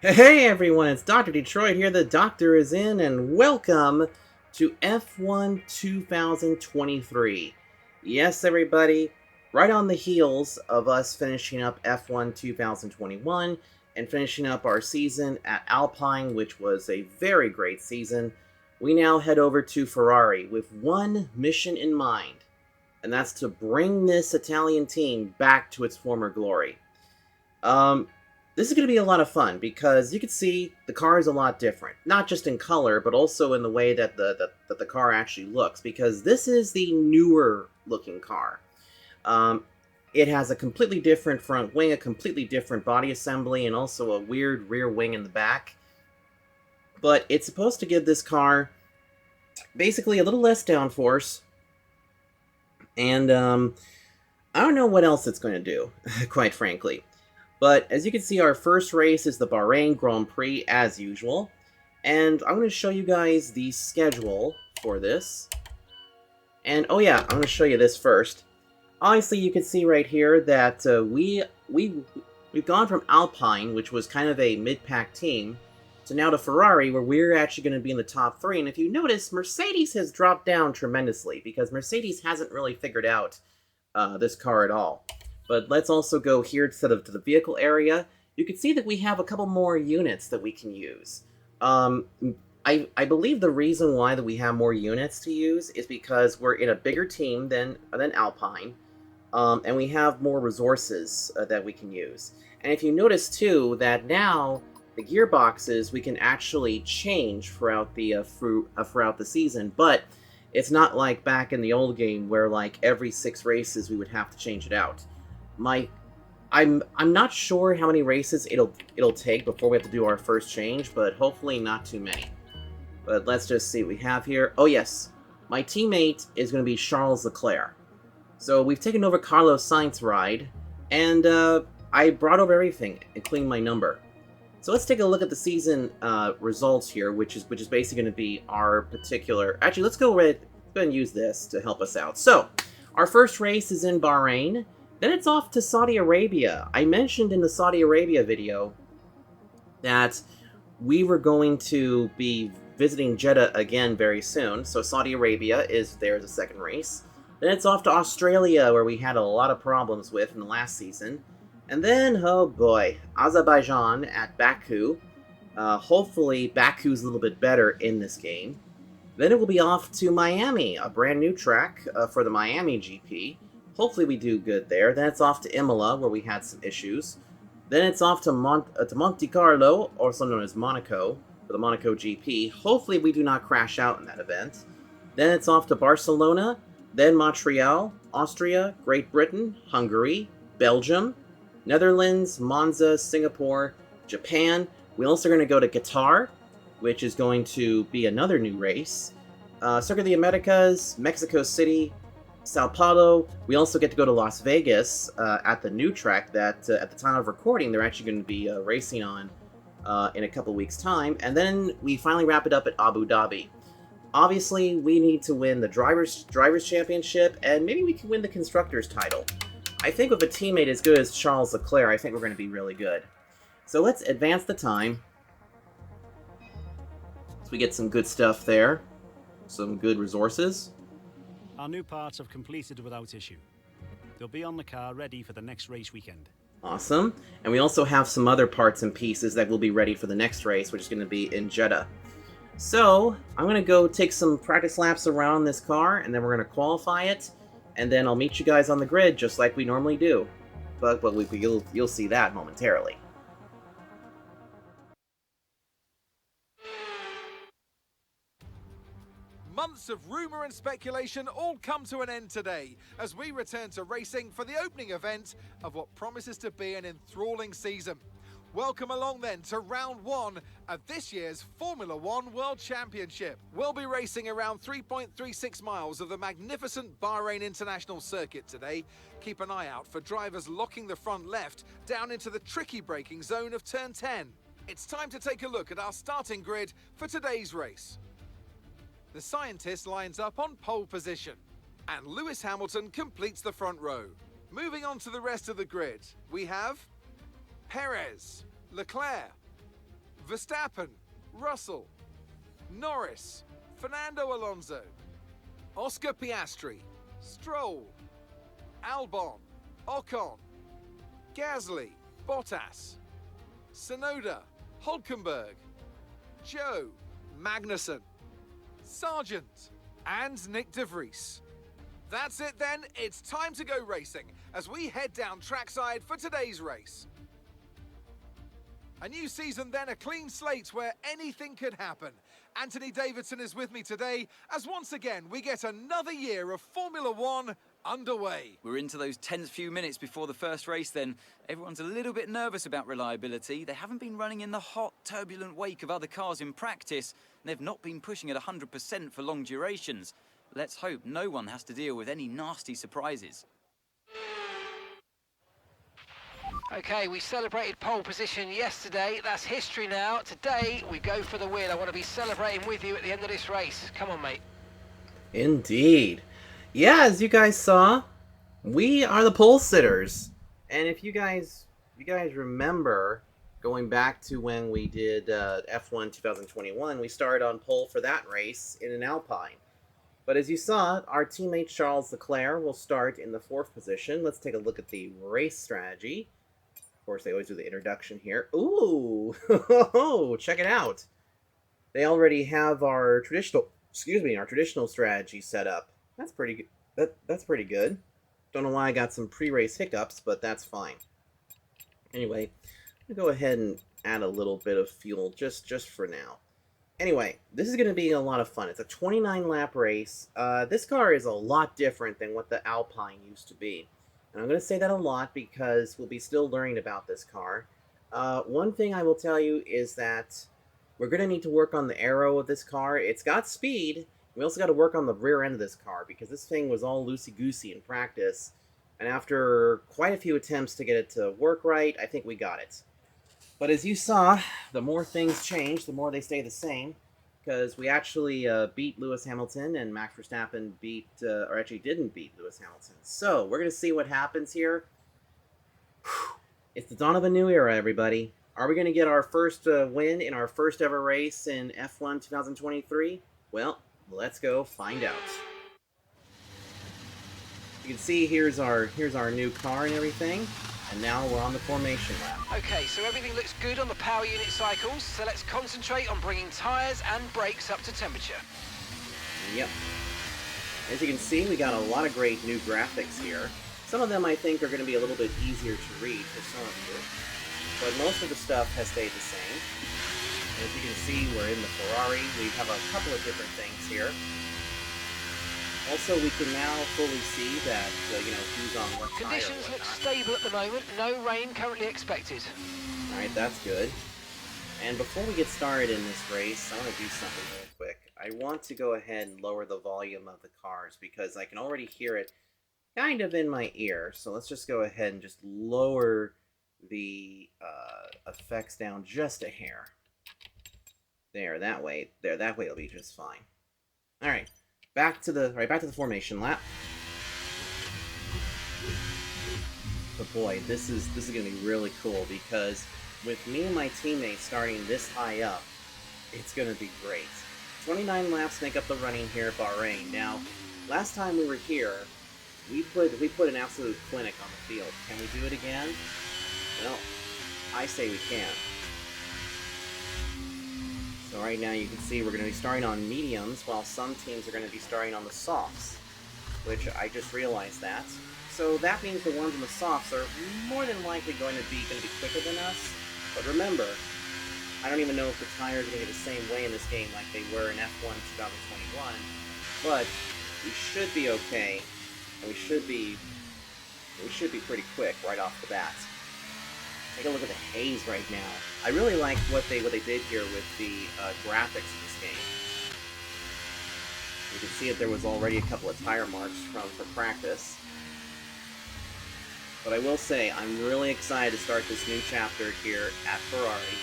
Hey everyone, it's Dr. Detroit here. The doctor is in, and welcome to F1 2023. Yes, everybody, right on the heels of us finishing up F1 2021 and finishing up our season at Alpine, which was a very great season, we now head over to Ferrari with one mission in mind, and that's to bring this Italian team back to its former glory. This is going to be a lot of fun because you can see the car is a lot different, not just in color, but also in the way that the car actually looks, because this is the newer looking car. It has a completely different front wing, a completely different body assembly, and also a weird rear wing in the back. But it's supposed to give this car basically a little less downforce, and I don't know what else it's going to do, quite frankly. But as you can see, our first race is the Bahrain Grand Prix, as usual. And I'm going to show you guys the schedule for this. And, oh yeah, I'm going to show you this first. Obviously, you can see right here that we've gone from Alpine, which was kind of a mid-pack team, to now to Ferrari, where we're actually going to be in the top 3. And if you notice, Mercedes has dropped down tremendously, because Mercedes hasn't really figured out this car at all. But let's also go here to the vehicle area. You can see that we have a couple more units that we can use. I believe the reason why that we have more units to use is because we're in a bigger team than Alpine, and we have more resources that we can use. And if you notice too that now the gearboxes we can actually change throughout the season, but it's not like back in the old game where like every 6 races we would have to change it out. I'm not sure how many races it'll take before we have to do our first change, but hopefully not too many. But let's just see what we have here. Oh yes, my teammate is going to be Charles Leclerc. So we've taken over Carlos Sainz's ride, and I brought over everything, including my number. So let's take a look at the season results here, which is basically going to be our particular. Actually, let's go ahead and use this to help us out. So our first race is in Bahrain. Then it's off to Saudi Arabia. I mentioned in the Saudi Arabia video that we were going to be visiting Jeddah again very soon. So Saudi Arabia is there's a second race. Then it's off to Australia, where we had a lot of problems with in the last season. And then, oh boy, Azerbaijan at Baku. Hopefully Baku's a little bit better in this game. Then it will be off to Miami, a brand new track for the Miami GP. Hopefully we do good there. Then it's off to Imola, where we had some issues. Then it's off to Monte Carlo, also known as Monaco, for the Monaco GP. Hopefully we do not crash out in that event. Then it's off to Barcelona, then Montreal, Austria, Great Britain, Hungary, Belgium, Netherlands, Monza, Singapore, Japan. We're also going to go to Qatar, which is going to be another new race. Circuit of the Americas, Mexico City, Sao Paulo. We also get to go to Las Vegas at the new track that, at the time of recording, they're actually going to be racing on in a couple weeks' time. And then we finally wrap it up at Abu Dhabi. Obviously, we need to win the Drivers' Championship, and maybe we can win the Constructors' title. I think with a teammate as good as Charles Leclerc, I think we're going to be really good. So let's advance the time. So we get some good stuff there. Some good resources. Our new parts have completed without issue. They'll be on the car ready for the next race weekend. Awesome. And we also have some other parts and pieces that will be ready for the next race, which is going to be in Jeddah. So, I'm going to go take some practice laps around this car, and then we're going to qualify it, and then I'll meet you guys on the grid just like we normally do. But you'll see that momentarily. Months of rumour and speculation all come to an end today as we return to racing for the opening event of what promises to be an enthralling season. Welcome along then to round 1 of this year's Formula One World Championship. We'll be racing around 3.36 miles of the magnificent Bahrain International Circuit today. Keep an eye out for drivers locking the front left down into the tricky braking zone of turn 10. It's time to take a look at our starting grid for today's race. The scientist lines up on pole position, and Lewis Hamilton completes the front row. Moving on to the rest of the grid, we have Perez, Leclerc, Verstappen, Russell, Norris, Fernando Alonso, Oscar Piastri, Stroll, Albon, Ocon, Gasly, Bottas, Tsunoda, Hulkenberg, Joe, Magnussen, Sargent, and Nick de Vries. That's it then, it's time to go racing as we head down trackside for today's race. A new season then, a clean slate where anything could happen. Anthony Davidson is with me today as once again we get another year of Formula One underway. We're into those tense few minutes before the first race then. Everyone's a little bit nervous about reliability. They haven't been running in the hot, turbulent wake of other cars in practice, and they've not been pushing at 100% for long durations. Let's hope no one has to deal with any nasty surprises. Okay, we celebrated pole position yesterday. That's history now. Today, we go for the win. I want to be celebrating with you at the end of this race. Come on, mate. Indeed. Yeah, as you guys saw, we are the pole sitters. And if you guys remember going back to when we did F1 2021, we started on pole for that race in an Alpine. But as you saw, our teammate Charles Leclerc will start in the 4th position. Let's take a look at the race strategy. Of course, they always do the introduction here. Ooh, check it out. They already have our traditional strategy set up. That's pretty good. That's pretty good. Don't know why I got some pre-race hiccups, but that's fine. Anyway, I'm gonna go ahead and add a little bit of fuel just for now. Anyway, this is going to be a lot of fun. It's a 29-lap race. This car is a lot different than what the Alpine used to be. And I'm going to say that a lot because we'll be still learning about this car. One thing I will tell you is that we're going to need to work on the aero of this car. It's got speed. We also got to work on the rear end of this car because this thing was all loosey-goosey in practice. And after quite a few attempts to get it to work right, I think we got it. But as you saw, the more things change, the more they stay the same. Because we actually beat Lewis Hamilton, and Max Verstappen didn't beat Lewis Hamilton. So, we're going to see what happens here. It's the dawn of a new era, everybody. Are we going to get our first win in our first ever race in F1 2023? Well, let's go find out. You can see here's our new car and everything. And now we're on the formation lap. Okay, so everything looks good on the power unit cycles, so let's concentrate on bringing tyres and brakes up to temperature. Yep. As you can see, we got a lot of great new graphics here. Some of them I think are going to be a little bit easier to read for some of you, but most of the stuff has stayed the same. As you can see, we're in the Ferrari. We have a couple of different things here. Also, we can now fully see that, who's on what tire. Conditions look stable at the moment. No rain currently expected. Alright, that's good. And before we get started in this race, I want to do something real quick. I want to go ahead and lower the volume of the cars because I can already hear it kind of in my ear. So let's just go ahead and just lower the effects down just a hair. There, that way it'll be just fine. Alright. Back to the formation lap. But boy, this is gonna be really cool because with me and my teammates starting this high up, it's gonna be great. 29 laps make up the running here at Bahrain. Now, last time we were here, we put an absolute clinic on the field. Can we do it again? Well, I say we can. So right now you can see we're going to be starting on mediums, while some teams are going to be starting on the softs, which I just realized that. So that means the ones on the softs are more than likely going to be quicker than us. But remember, I don't even know if the tires are going to be the same way in this game like they were in F1 2021, but we should be okay, and we should be pretty quick right off the bat. Take a look at the haze right now. I really like what they did here with the graphics in this game. You can see that there was already a couple of tire marks for practice. But I will say, I'm really excited to start this new chapter here at Ferrari.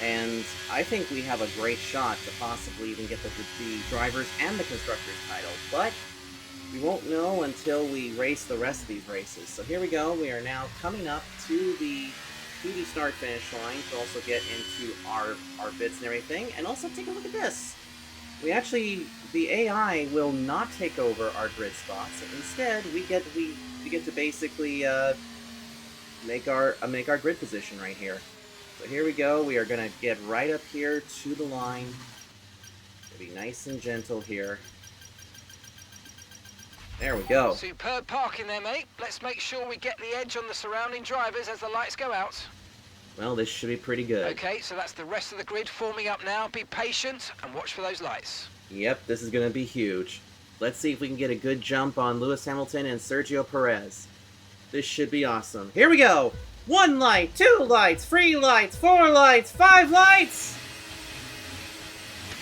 And I think we have a great shot to possibly even get the drivers and the constructors title. But We won't know until we race the rest of these races. So here we go. We are now coming up to the start-finish line to also get into our bits and everything. And also take a look at this. We actually, the AI will not take over our grid spots. Instead, we get to basically make our grid position right here. So here we go. We are gonna get right up here to the line. Be nice and gentle here. There we go. Superb parking there, mate. Let's make sure we get the edge on the surrounding drivers as the lights go out. Well, this should be pretty good. Okay, so that's the rest of the grid forming up now. Be patient and watch for those lights. Yep, this is going to be huge. Let's see if we can get a good jump on Lewis Hamilton and Sergio Perez. This should be awesome. Here we go! 1 light, 2 lights, 3 lights, 4 lights, 5 lights!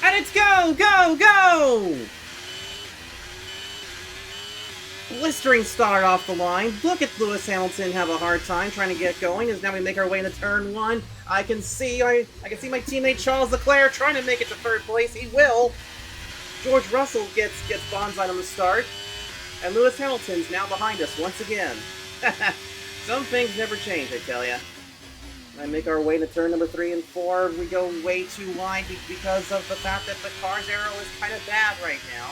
And it's go, go, go! Blistering start off the line. Look at Lewis Hamilton have a hard time trying to get going as now we make our way into turn 1. I can see my teammate Charles Leclerc trying to make it to third place. He will. George Russell gets bonsai on the start. And Lewis Hamilton's now behind us once again. Some things never change, I tell ya. I make our way to turn number 3 and 4. We go way too wide because of the fact that the car's aero is kind of bad right now.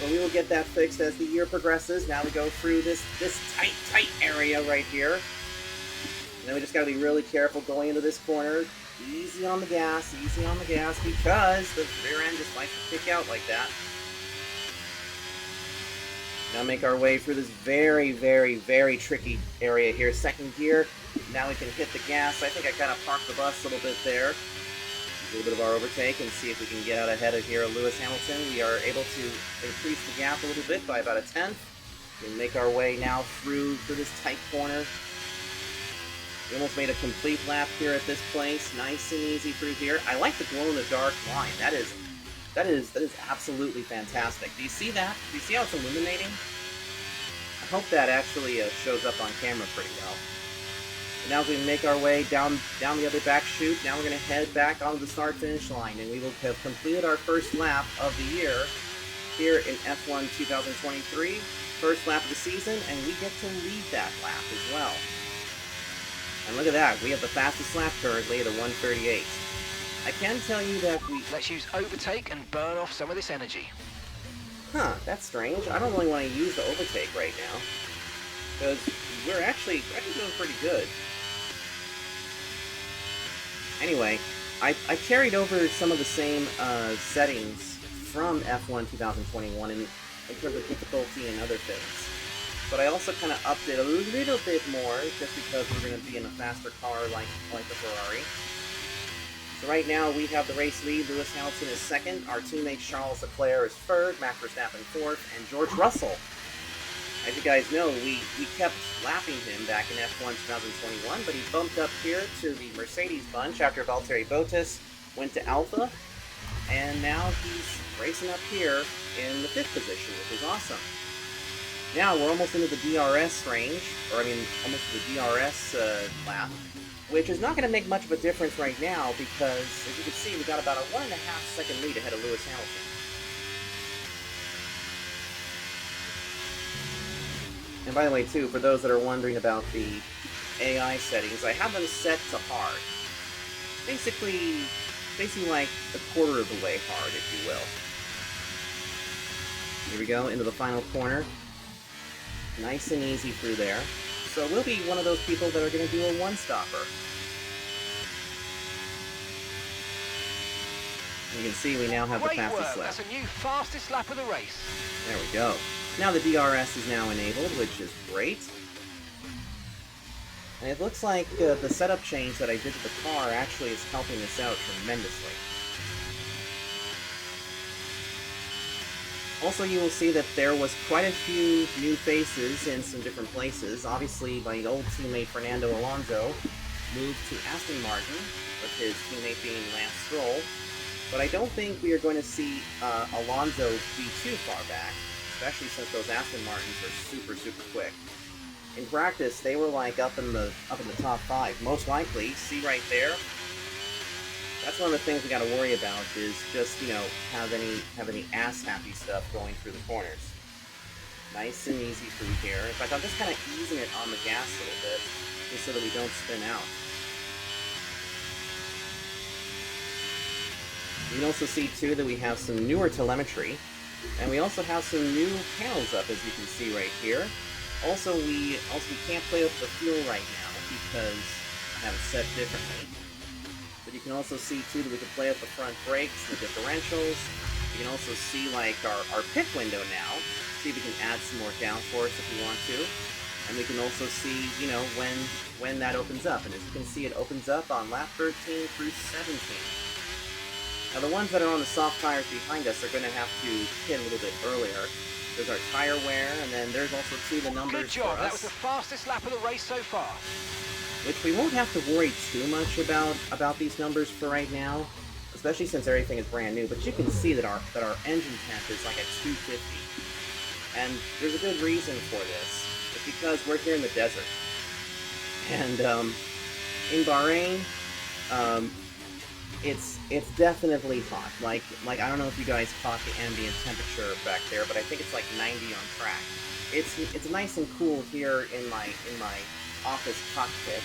But we will get that fixed as the year progresses. Now we go through this tight area right here. And then we just got to be really careful going into this corner. Easy on the gas, because the rear end just likes to kick out like that. Now make our way through this very, very, very tricky area here. Second gear. Now we can hit the gas. I think I kind of parked the bus a little bit there. A little bit of our overtake and see if we can get out ahead of here Lewis Hamilton. We are able to increase the gap a little bit by about a 10th. We make our way now through this tight corner. We almost made a complete lap here at this place. Nice and easy through here. I like the glow-in-the-dark line. That is absolutely fantastic. Do you see that? Do you see how it's illuminating? I hope that actually shows up on camera pretty well. And now as we make our way down the other back chute, now we're going to head back onto the start-finish line, and we will have completed our first lap of the year here in F1 2023. First lap of the season, and we get to lead that lap as well. And look at that, we have the fastest lap currently at a 1:38. I can tell you that Let's use overtake and burn off some of this energy. Huh, that's strange. I don't really want to use the overtake right now. Because we're actually doing pretty good. Anyway, I carried over some of the same settings from F1 2021 in terms of difficulty and other things. But I also kind of upped it a little bit more just because we're going to be in a faster car like the Ferrari. So right now we have the race lead. Lewis Hamilton is second. Our teammate Charles Leclerc is third. Max Verstappen fourth. And George Russell. As you guys know, we kept lapping him back in F1 2021, but he bumped up here to the Mercedes bunch after Valtteri Bottas went to Alpha, and now he's racing up here in the 5th position, which is awesome. Now we're almost into the DRS range, almost the DRS lap, which is not going to make much of a difference right now because, as you can see, we got about a 1.5 second lead ahead of Lewis Hamilton. And by the way, too, for those that are wondering about the AI settings, I have them set to hard. Basically like a quarter of the way hard, if you will. Here we go, into the final corner. Nice and easy through there. So we'll be one of those people that are going to do a one-stopper. You can see we now have the fastest lap. That's a new fastest lap of the race. There we go. Now the DRS is now enabled, which is great. And it looks like the setup change that I did to the car actually is helping us out tremendously. Also, you will see that there was quite a few new faces in some different places. Obviously, my old teammate Fernando Alonso moved to Aston Martin, with his teammate being Lance Stroll. But I don't think we are going to see Alonso be too far back, especially since those Aston Martins are super, super quick. In practice, they were like up in the top 5, most likely. See right there? That's one of the things we got to worry about is just, have any ass-happy stuff going through the corners. Nice and easy through here. In fact, I'm just kind of easing it on the gas a little bit, just so that we don't spin out. You can also see, too, that we have some newer telemetry, and we also have some new panels up, as you can see right here. Also, we can't play with the fuel right now, because I have it set differently. But you can also see, too, that we can play with the front brakes, the differentials. You can also see, like, our pit window now. See if we can add some more downforce if we want to. And we can also see, you know, when that opens up. And as you can see, it opens up on lap 13 through 17. Now, the ones that are on the soft tires behind us are going to have to hit a little bit earlier. There's our tire wear, and then there's also, too, the numbers Good job. for us. That was the fastest lap of the race so far. Which we won't have to worry too much about these numbers for right now, especially since everything is brand new. But you can see that our engine temp is like at 250. And there's a good reason for this. It's because we're here in the desert. And in Bahrain, it's definitely hot. Like I don't know if you guys caught the ambient temperature back there, but I think it's like 90 on track. It's nice and cool here in my office cockpit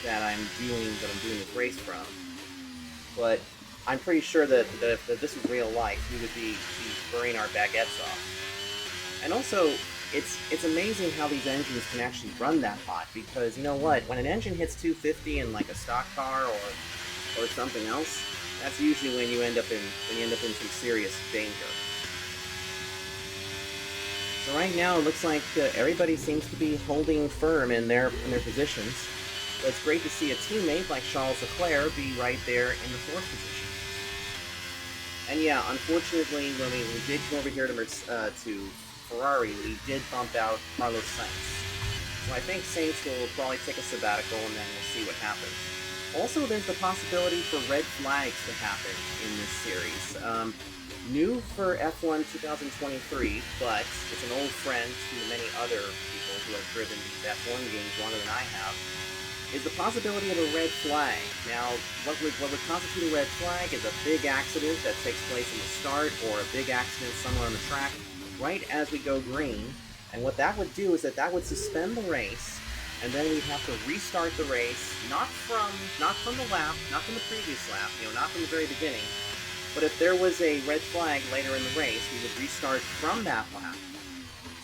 that I'm doing this race from. But I'm pretty sure that if this was real life, we would be burning our baguettes off. And also, it's amazing how these engines can actually run that hot, because you know what? When an engine hits 250 in like a stock car or something else, that's usually when you end up in some serious danger. So right now, it looks like everybody seems to be holding firm in their positions. So it's great to see a teammate like Charles Leclerc be right there in the 4th position. And yeah, unfortunately, when we did come over here to Ferrari, we did bump out Carlos Sainz. So I think Sainz will probably take a sabbatical, and then we'll see what happens. Also, there's the possibility for red flags to happen in this series. New for F1 2023, but it's an old friend to many other people who have driven these F1 games longer than I have, is the possibility of a red flag. Now, what would constitute a red flag is a big accident that takes place in the start, or a big accident somewhere on the track right as we go green. And what that would do is that would suspend the race, and then we'd have to restart the race, not from the lap, not from the previous lap, not from the very beginning. But if there was a red flag later in the race, we would restart from that lap.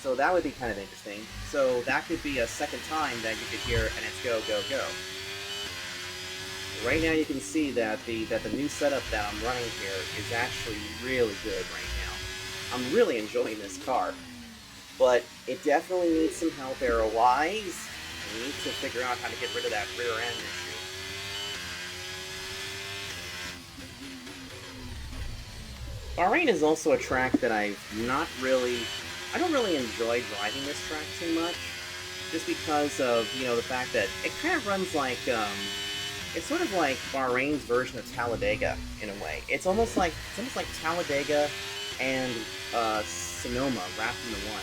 So that would be kind of interesting. So that could be a second time that you could hear, and it's go, go, go. Right now you can see that the new setup that I'm running here is actually really good right now. I'm really enjoying this car. But it definitely needs some help aero-wise. We need to figure out how to get rid of that rear end issue. Bahrain is also a track that I don't really enjoy driving this track too much, just because of, the fact that it kind of runs like, it's sort of like Bahrain's version of Talladega, in a way. It's almost like Talladega and Sonoma wrapped into one.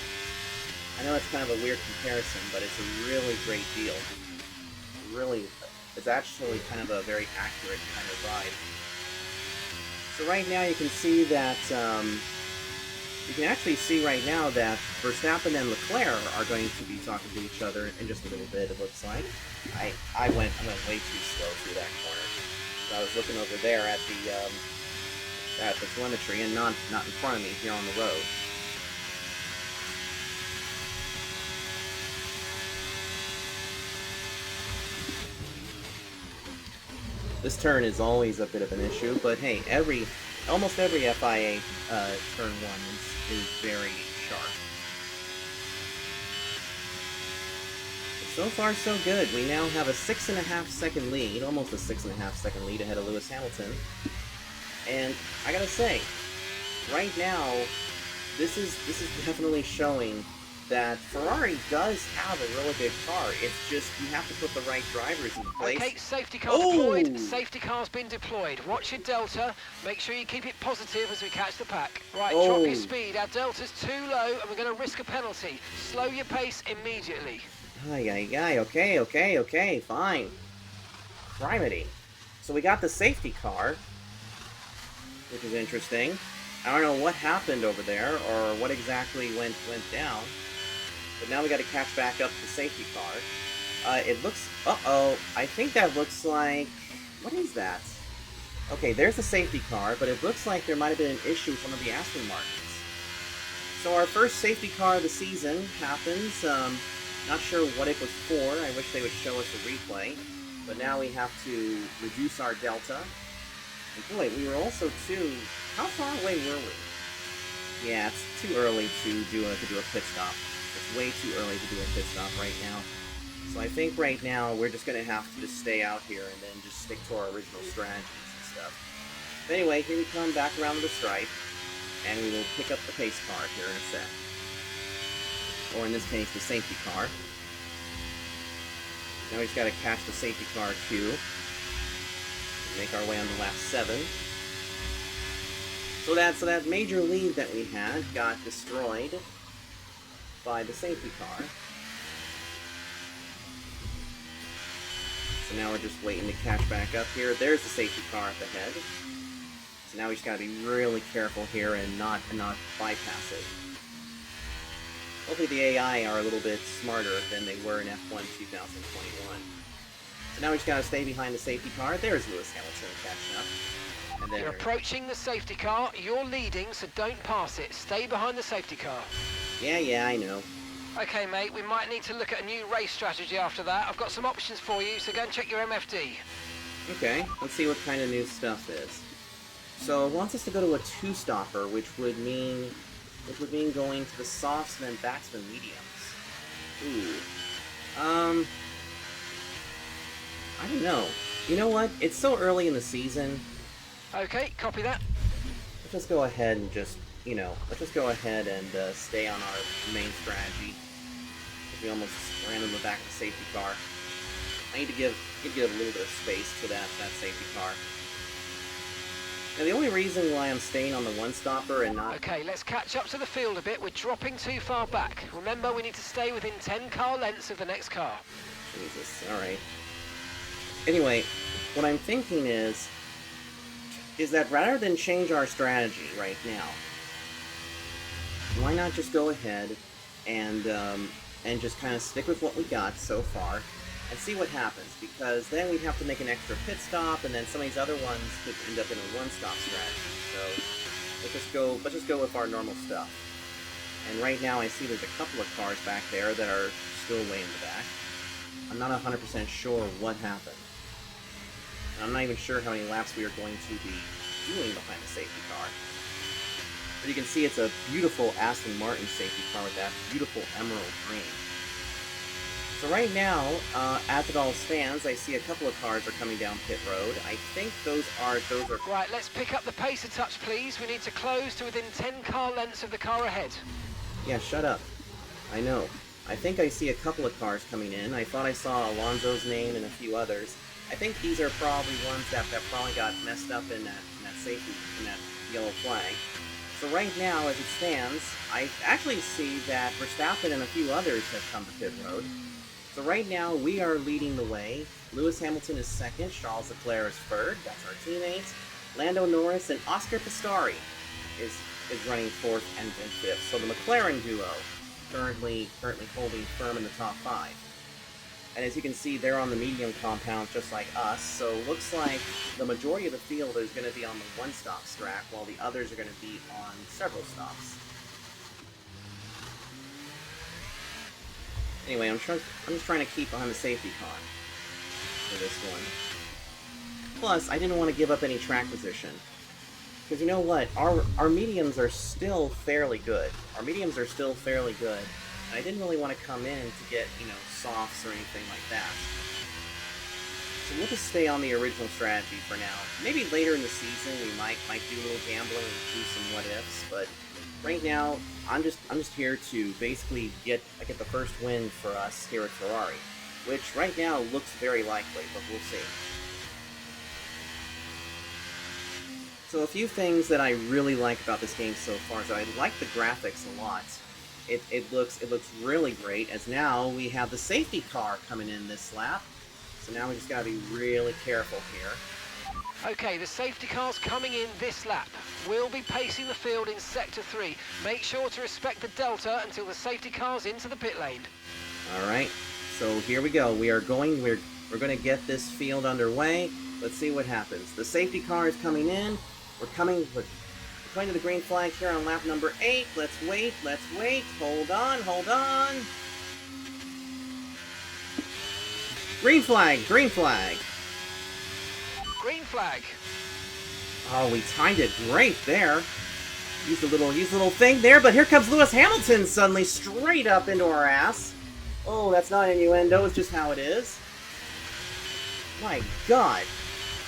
I know it's kind of a weird comparison, but it's a really great deal. It's actually kind of a very accurate kind of ride. So right now you can see that, you can actually see right now that Verstappen and Leclerc are going to be talking to each other in just a little bit, it looks like. I went way too slow through that corner. So I was looking over there at the telemetry and not in front of me here on the road. This turn is always a bit of an issue, but hey, almost every FIA turn 1 is very sharp. But so far, so good. We now have a 6.5 second lead, almost a 6.5 second lead ahead of Lewis Hamilton. And I gotta say, right now, this is definitely showing that Ferrari does have a really good car. It's just you have to put the right drivers in place. Okay, safety car deployed. Safety car's been deployed. Watch your delta. Make sure you keep it positive as we catch the pack. Right, drop your speed. Our delta's too low and we're going to risk a penalty. Slow your pace immediately. Okay, fine. Criminy. So we got the safety car, which is interesting. I don't know what happened over there or what exactly went down. But now we got to catch back up the safety car. It looks... Uh-oh. I think that looks like... What is that? Okay, there's the safety car, but it looks like there might have been an issue with one of the Aston Martins. So our first safety car of the season happens. Not sure what it was for. I wish they would show us a replay. But now we have to reduce our delta. And boy, we were also too... How far away were we? Yeah, it's too early to do a pit stop. It's way too early to do a pit stop right now. So I think right now we're just going to have to just stay out here and then just stick to our original strategies and stuff. But anyway, here we come back around the stripe. And we will pick up the pace car here in a sec. Or in this case, the safety car. Now we just gotta catch the safety car queue. Make our way on the last 7. So that major lead that we had got destroyed by the safety car. So now we're just waiting to catch back up here. There's the safety car up ahead. So now we just gotta be really careful here and not bypass it. Hopefully the AI are a little bit smarter than they were in F1 2021. So now we just gotta stay behind the safety car. There's Lewis Hamilton catching up. And then you're approaching the safety car. You're leading, so don't pass it. Stay behind the safety car. Yeah, I know. Okay, mate, we might need to look at a new race strategy after that. I've got some options for you, so go and check your MFD. Okay, let's see what kind of new stuff is. So it wants us to go to a 2-stopper, which would mean going to the softs and then back to the mediums. Ooh. I don't know. You know what? It's so early in the season. Okay, copy that. Let's just go ahead and just, let's just go ahead and stay on our main strategy. We almost ran in the back of the safety car. I need to give a little bit of space to that safety car. Now, the only reason why I'm staying on the 1-stopper and not... Okay, let's catch up to the field a bit. We're dropping too far back. Remember, we need to stay within 10 car lengths of the next car. Jesus, alright. Anyway, what I'm thinking is that rather than change our strategy right now, why not just go ahead and just kind of stick with what we got so far and see what happens, because then we'd have to make an extra pit stop, and then some of these other ones could end up in a 1-stop strategy. So let's just go with our normal stuff. And right now I see there's a couple of cars back there that are still way in the back. I'm not 100% sure what happened. And I'm not even sure how many laps we are going to be doing behind the safety car. But you can see it's a beautiful Aston Martin safety car with that beautiful emerald green. So right now, as it all stands, I see a couple of cars are coming down pit road. I think those are... Right, let's pick up the pace a touch, please. We need to close to within 10 car lengths of the car ahead. Yeah, shut up. I know. I think I see a couple of cars coming in. I thought I saw Alonso's name and a few others. I think these are probably ones that probably got messed up in that safety, in that yellow flag. So right now, as it stands, I actually see that Verstappen and a few others have come to pit road. So right now, we are leading the way. Lewis Hamilton is second, Charles Leclerc is third, that's our teammates. Lando Norris and Oscar Pistori is running fourth and fifth. So the McLaren duo currently holding firm in the top 5. And as you can see, they're on the medium compound just like us, so looks like the majority of the field is going to be on the 1-stop strat, while the others are going to be on several stops. Anyway, I'm just trying to keep behind the safety car for this one. Plus, I didn't want to give up any track position. Because you know what? Our mediums are still fairly good. And I didn't really want to come in to get, softs or anything like that. So we'll just stay on the original strategy for now. Maybe later in the season we might do a little gambling and do some what-ifs, but right now I'm just here to basically get the first win for us here at Ferrari, which right now looks very likely, but we'll see. So a few things that I really like about this game so far is I like the graphics a lot. It looks really great, as now we have the safety car coming in this lap. So now we just gotta be really careful here. Okay, the safety car's coming in this lap. We'll be pacing the field in sector 3. Make sure to respect the delta until the safety car's into the pit lane. All right, so here we go. We're going to get this field underway. Let's see what happens. The safety car is coming in. We're coming to the green flag here on lap number 8. Let's wait. Hold on. Green flag. Green flag. Oh, we timed it great there. Used a little thing there, but here comes Lewis Hamilton suddenly straight up into our ass. Oh, that's not innuendo, it's just how it is. My God.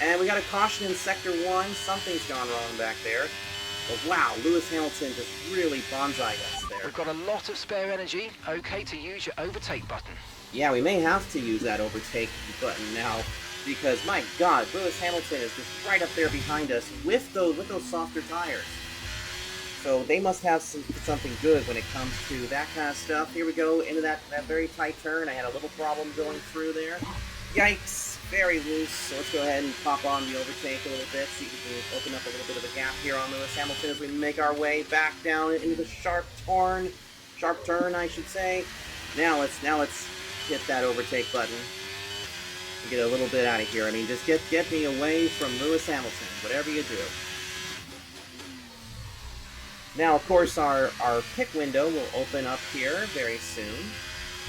And we got a caution in Sector 1. Something's gone wrong back there. But wow, Lewis Hamilton just really bonsai'd us there. We've got a lot of spare energy. Okay to use your overtake button. Yeah, we may have to use that overtake button now, because my God, Lewis Hamilton is just right up there behind us with those softer tires. So they must have something good when it comes to that kind of stuff. Here we go into that very tight turn. I had a little problem going through there. Yikes, very loose. So let's go ahead and pop on the overtake a little bit, see if we can open up a little bit of a gap here on Lewis Hamilton as we make our way back down into the sharp turn, I should say. Now let's hit that overtake button and get a little bit out of here. I mean, just get me away from Lewis Hamilton, whatever you do. Now, of course, our pick window will open up here very soon.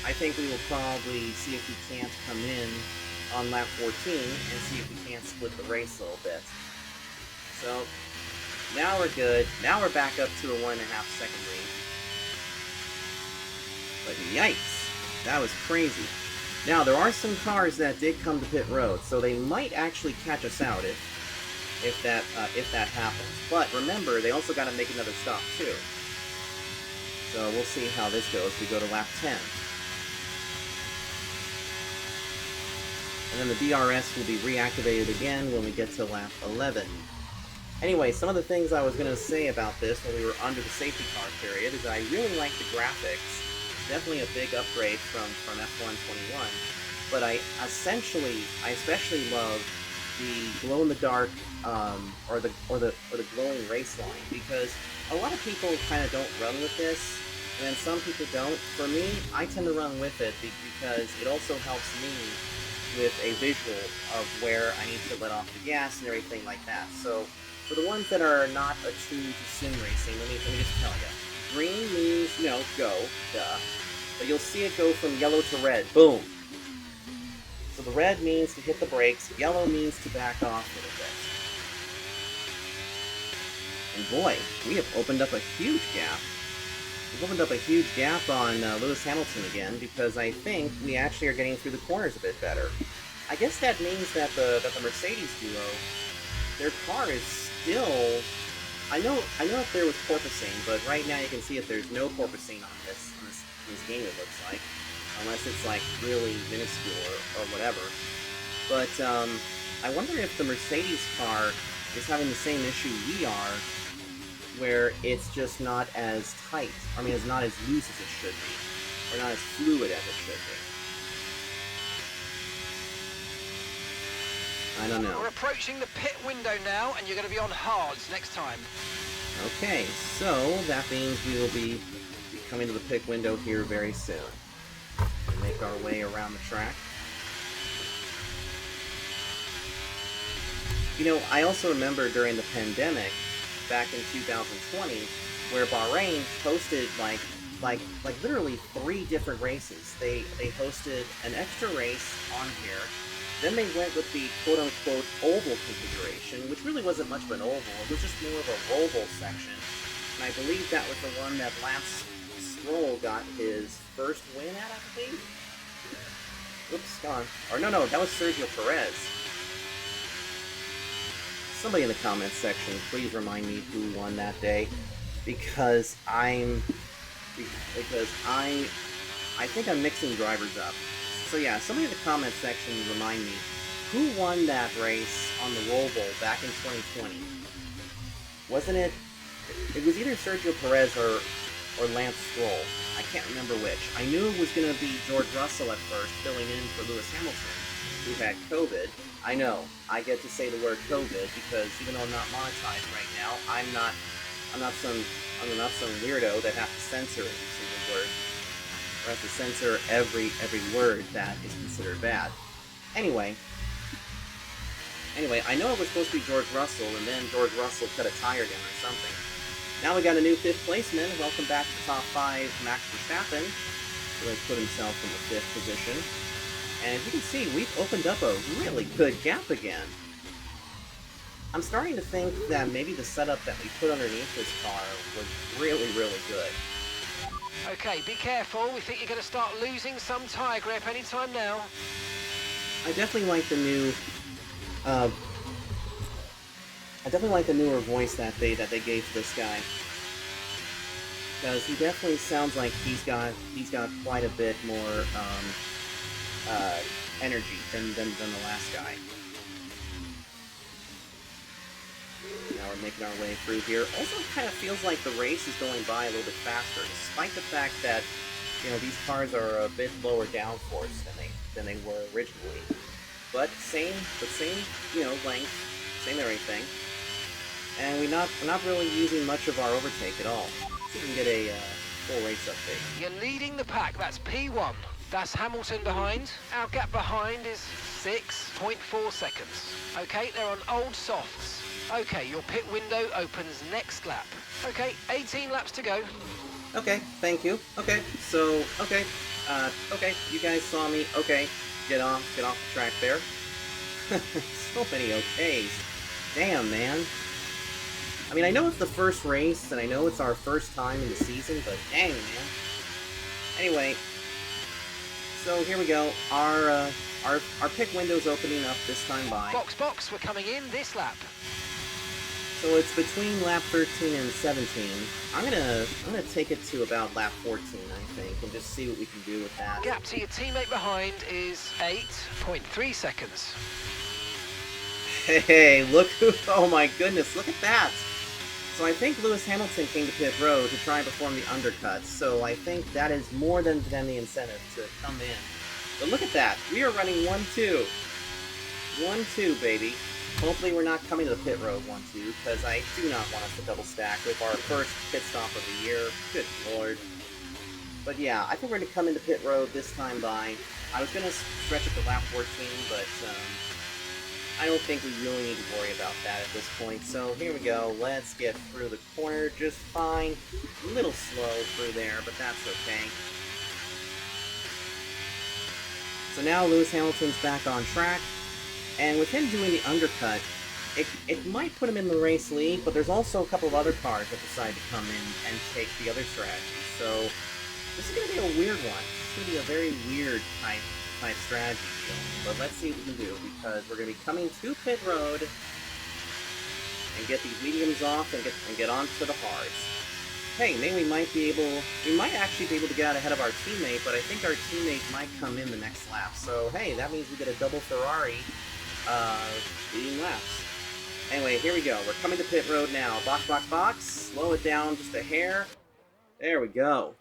I think we will probably see if we can't come in on lap 14 and see if we can't split the race a little bit. So, now we're good. Now we're back up to a 1.5 second lead. But yikes, that was crazy. Now, there are some cars that did come to pit road, so they might actually catch us out if that happens. But remember, they also got to make another stop too. So we'll see how this goes. We go to lap 10. And then the DRS will be reactivated again when we get to lap 11. Anyway, some of the things I was going to say about this when we were under the safety car period is I really like the graphics. Definitely a big upgrade from F1 21. But I especially love the glow in the dark or the glowing race line, because a lot of people kind of don't run with this, and then some people don't. For me, I tend to run with it because it also helps me with a visual of where I need to let off the gas and everything like that. So for the ones that are not attuned to sim racing, let me just tell you, green means go, duh, but you'll see it go from yellow to red, boom. So the red means to hit the brakes, yellow means to back off a little bit. And boy, we have opened up a huge gap. We've opened up a huge gap on Lewis Hamilton again, because I think we actually are getting through the corners a bit better. I guess that means that the Mercedes duo, their car is still... I know if there was porpoising, but right now you can see if there's no porpoising on this game, it looks like. Unless it's like really minuscule or whatever. But I wonder if the Mercedes car is having the same issue we are, where it's just not as tight. I mean, it's not as loose as it should be, or not as fluid as it should be. I don't know. We're approaching the pit window now, and you're going to be on hards next time. Okay, so that means we will be coming to the pit window here very soon. Make our way around the track. I also remember during the pandemic, back in 2020, where Bahrain hosted like literally 3 different races. They hosted an extra race on here. Then they went with the quote-unquote oval configuration, which really wasn't much of an oval. It was just more of a roval section. And I believe that was the one that Lance Stroll got his first win at, I believe. Oops, gone. Or no, that was Sergio Perez. Somebody in the comments section, please remind me who won that day, because I think I'm mixing drivers up. So yeah, somebody in the comments section remind me who won that race on the Roval back in 2020. Wasn't it? It was either Sergio Perez or Lance Stroll. I can't remember which. I knew it was going to be George Russell at first, filling in for Lewis Hamilton. who had COVID. I know, I get to say the word COVID because even though I'm not monetized right now, I'm not some weirdo that have to censor every single word, or have to censor every word that is considered bad. Anyway, I know it was supposed to be George Russell, and then George Russell cut a tire down or something. Now we got a new 5th placeman. Welcome back to the top 5, Max Verstappen, who has put himself in the 5th position. And as you can see, we've opened up a really good gap again. I'm starting to think that maybe the setup that we put underneath this car was really, really good. Okay, be careful. We think you're going to start losing some tyre grip anytime now. I definitely like the new... I definitely like the newer voice that they gave to this guy, because he definitely sounds like he's got quite a bit more energy than the last guy. Now we're making our way through here. Also, it kind of feels like the race is going by a little bit faster, despite the fact that these cars are a bit lower downforce than they were originally. But same length, same everything. And we're not really using much of our overtake at all. So we can get a full race update. You're leading the pack, that's P1. That's Hamilton behind. Our gap behind is 6.4 seconds. Okay, they're on old softs. Okay, your pit window opens next lap. Okay, 18 laps to go. Okay, thank you. Okay, so, okay, you guys saw me. Okay, get off the track there. So many okays. Damn, man. I mean, I know it's the first race, and I know it's our first time in the season, but dang, man. Anyway, so here we go. Our pit window's opening up this time by. Box, we're coming in this lap. So it's between lap 13 and 17. I'm gonna take it to about lap 14, I think, and just see what we can do with that. Gap to your teammate behind is 8.3 seconds. Hey, look who, oh my goodness, look at that! So I think Lewis Hamilton came to pit road to try and perform the undercuts, so I think that is more than the incentive to come in. But look at that, we are running 1-2. 1-2, baby. Hopefully we're not coming to the pit road 1-2, because I do not want us to double stack with our first pit stop of the year. Good lord. But yeah, I think we're going to come into pit road this time by. I was going to stretch it to lap 14, but I don't think we really need to worry about that at this point. So here we go. Let's get through the corner just fine. A little slow through there, but that's okay. So now Lewis Hamilton's back on track. And with him doing the undercut, it might put him in the race lead, but there's also a couple of other cars that decide to come in and take the other strategy. So this is going to be a weird one. It's going to be a very weird type strategy deal. But let's see what we can do, because we're going to be coming to pit road and get these mediums off and get onto the hards. Hey, maybe we might actually be able to get out ahead of our teammate, but I think our teammate might come in the next lap. So hey, that means we get a double Ferrari leading laps. Anyway, here we go. We're coming to pit road now. Box. Slow it down just a hair. There we go.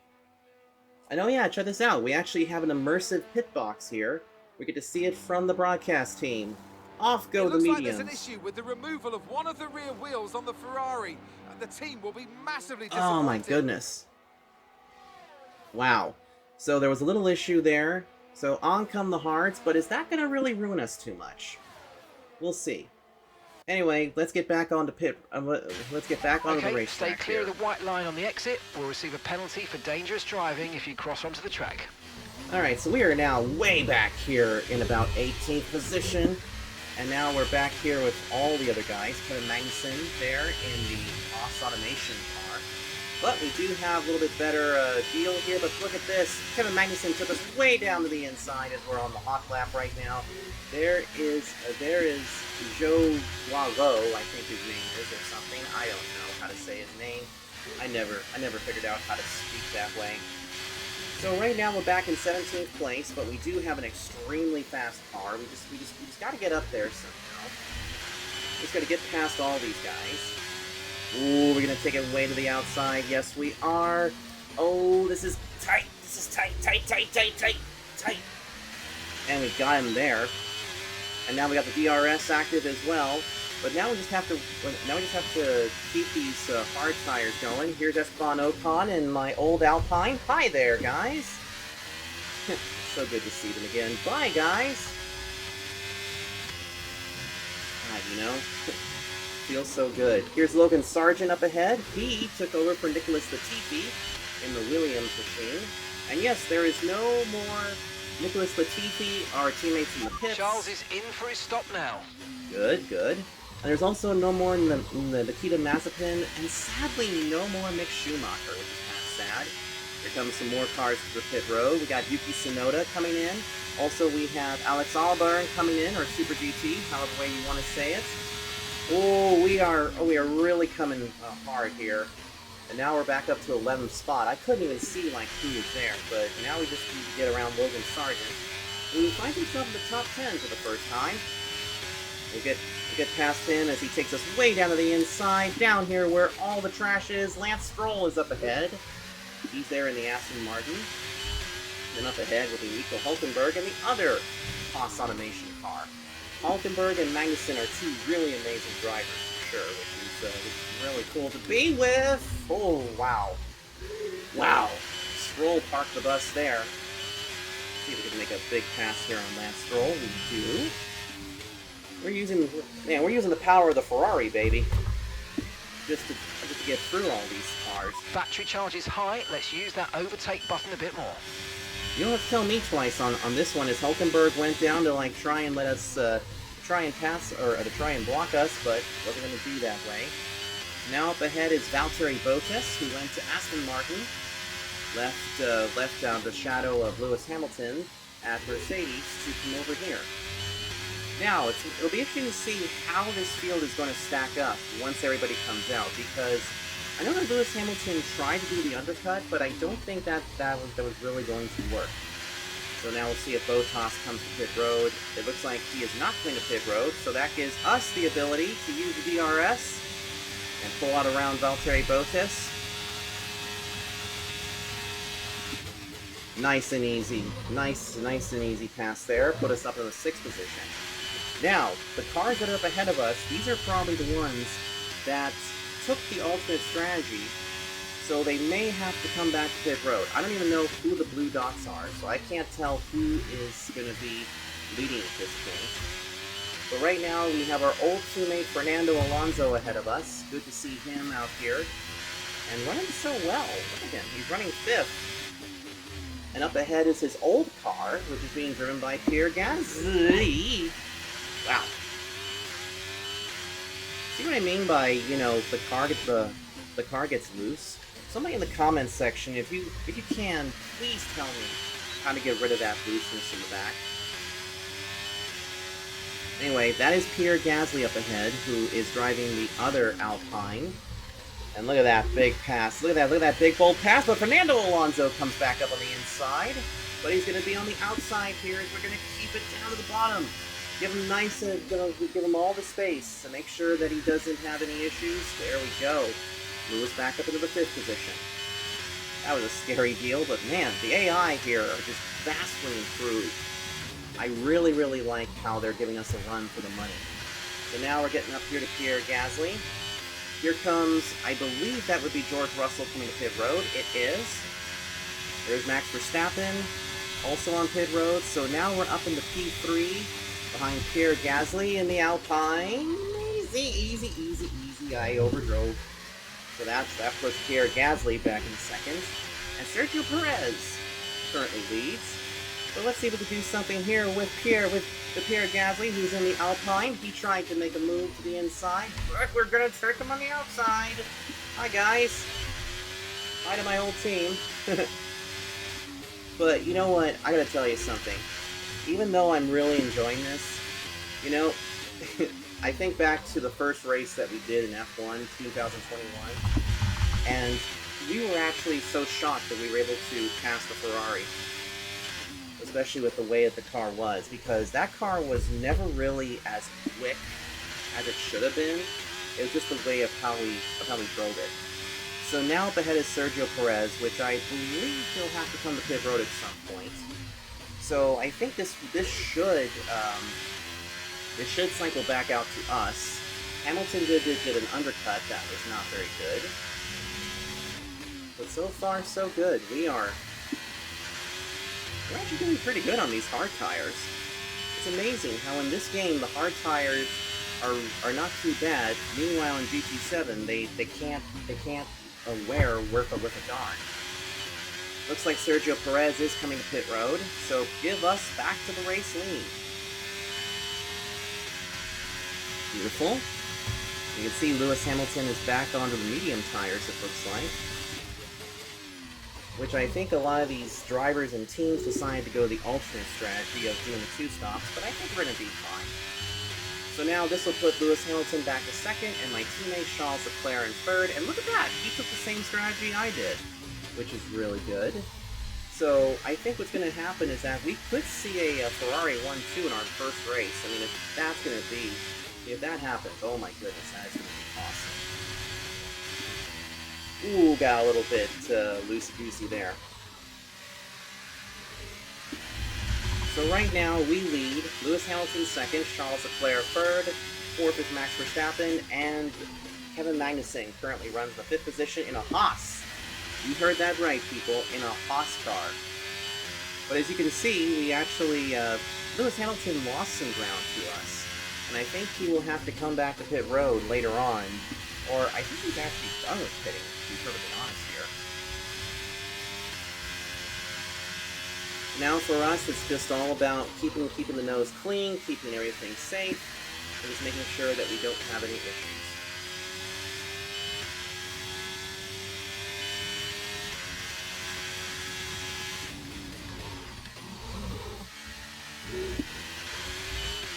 And oh yeah, check this out. We actually have an immersive pit box here. We get to see it from the broadcast team. Off go the mediums. It looks like there's an issue with the removal of one of the rear wheels on the Ferrari. And the team will be massively disappointed. Oh my goodness. Wow. So there was a little issue there. So on come the hards, but is that going to really ruin us too much? We'll see. Anyway, let's get back onto let's get back onto the racetrack. Stay clear of the white line on the exit. We'll receive a penalty for dangerous driving if you cross onto the track. Alright, so we are now way back here in about 18th position. And now we're back here with all the other guys. Kevin Magnussen there in the Haas Automation car. But we do have a little bit better deal here. But look at this. Kevin Magnussen took us way down to the inside as we're on the hot lap right now. There is Joe Walo, I think his name is, or something. I don't know how to say his name. I never figured out how to speak that way. So right now we're back in 17th place, but we do have an extremely fast car. We just got to get up there somehow. We just got to get past all these guys. Ooh, we're gonna take it way to the outside. Yes, we are. Oh, this is tight. This is tight. And we got him there. And now we got the DRS active as well. But now we just have to keep these hard tires going. Here's Esteban Ocon in my old Alpine. Hi there, guys. So good to see them again. Bye, guys. You know, feels so good. Here's Logan Sargent up ahead. He took over for Nicholas Latifi in the Williams machine. And yes, there is no more Nicholas Latifi, our teammates in the pits. Charles is in for his stop now. Good, good. And there's also no more in the Nikita Mazepin, and sadly no more Mick Schumacher, which is kind of sad. Here comes some more cars to the pit road. We got Yuki Tsunoda coming in. Also, we have Alex Albon coming in, or Super GT, however way you want to say it. Oh, we are really coming hard here. And now we're back up to 11th spot. I couldn't even see like who was there, but now we just need to get around Logan Sargent, who finds himself in the top 10 for the first time. We'll get past him as he takes us way down to the inside, down here where all the trash is. Lance Stroll is up ahead. He's there in the Aston Martin. Then up ahead will be Nico Hulkenberg and the other Haas Automation car. Hulkenberg and Magnussen are two really amazing drivers for sure, which is really cool to be with. Oh, wow. Wow. Stroll parked the bus there. Let's see if we can make a big pass here on Lance Stroll. We do. We're using the power of the Ferrari, baby. Just to get through all these cars. Battery charge is high. Let's use that overtake button a bit more. You don't have to tell me twice on this one, as Hulkenberg went down to like try and let us try and pass or to try and block us, but wasn't going to do that way. Now up ahead is Valtteri Bottas, who went to Aston Martin, left the shadow of Lewis Hamilton at Mercedes to come over here. Now it'll be interesting to see how this field is going to stack up once everybody comes out, because I know that Lewis Hamilton tried to do the undercut, but I don't think that was really going to work. So now we'll see if Bottas comes to pit road. It looks like he is not going to pit road, so that gives us the ability to use the DRS and pull out around Valtteri Bottas. Nice and easy. Nice and easy pass there. Put us up in the 6th position. Now, the cars that are up ahead of us, these are probably the ones that took the alternate strategy, so they may have to come back to pit road. I don't even know who the blue dots are, so I can't tell who is going to be leading at this point. But right now, we have our old teammate Fernando Alonso ahead of us. Good to see him out here. And running so well. Look at him. He's running 5th. And up ahead is his old car, which is being driven by Pierre Gasly. Wow. See what I mean by, you know, the car gets loose? Somebody in the comments section, if you can, please tell me how to get rid of that looseness in the back. Anyway, that is Pierre Gasly up ahead, who is driving the other Alpine. And look at that big pass. Look at that big bold pass. But Fernando Alonso comes back up on the inside. But he's going to be on the outside here as we're going to keep it down to the bottom. Give him give him all the space to make sure that he doesn't have any issues. There we go. Lewis back up into the 5th position. That was a scary deal, but man, the AI here are just vastly improved. I really, really like how they're giving us a run for the money. So now we're getting up here to Pierre Gasly. Here comes, I believe that would be George Russell coming to pit road. It is. There's Max Verstappen, also on pit road. So now we're up into P3 behind Pierre Gasly in the Alpine. Easy. I overdrove. So that puts Pierre Gasly back in 2nd. And Sergio Perez currently leads. So let's see if we can do something here with Pierre Gasly, who's in the Alpine. He tried to make a move to the inside, but we're going to trick him on the outside. Hi, guys. Hi to my old team. But you know what? I got to tell you something. Even though I'm really enjoying this, you know, I think back to the first race that we did in F1 2021, and we were actually so shocked that we were able to pass the Ferrari. Especially with the way that the car was, because that car was never really as quick as it should have been. It was just the way of how we drove it. So now up ahead is Sergio Perez, which I believe he'll have to come to pit road at some point. So I think this should It should cycle back out to us. Hamilton did an undercut. That was not very good. But so far, so good. We're actually doing pretty good on these hard tires. It's amazing how in this game the hard tires are not too bad. Meanwhile, in GT7, they can't wear worth a darn. Looks like Sergio Perez is coming to pit road, so give us back to the race lead. Beautiful. You can see Lewis Hamilton is back onto the medium tires, it looks like. Which I think a lot of these drivers and teams decided to go the alternate strategy of doing the 2 stops, but I think we're going to be fine. So now this will put Lewis Hamilton back to 2nd, and my teammate Charles Leclerc in 3rd, and look at that! He took the same strategy I did, which is really good. So I think what's going to happen is that we could see a Ferrari 1-2 in our first race. I mean, if that's going to be... If that happens, oh my goodness, that is going to be awesome. Ooh, got a little bit loosey-goosey there. So right now, we lead. Lewis Hamilton 2nd, Charles Leclerc 3rd, 4th is Max Verstappen, and Kevin Magnussen currently runs the 5th position in a Haas. You heard that right, people, in a Haas car. But as you can see, we actually, Lewis Hamilton lost some ground to us. And I think he will have to come back to pit road later on, or I think he's actually done with pitting, to be perfectly honest here. Now for us, it's just all about keeping the nose clean, keeping everything safe, and just making sure that we don't have any issues.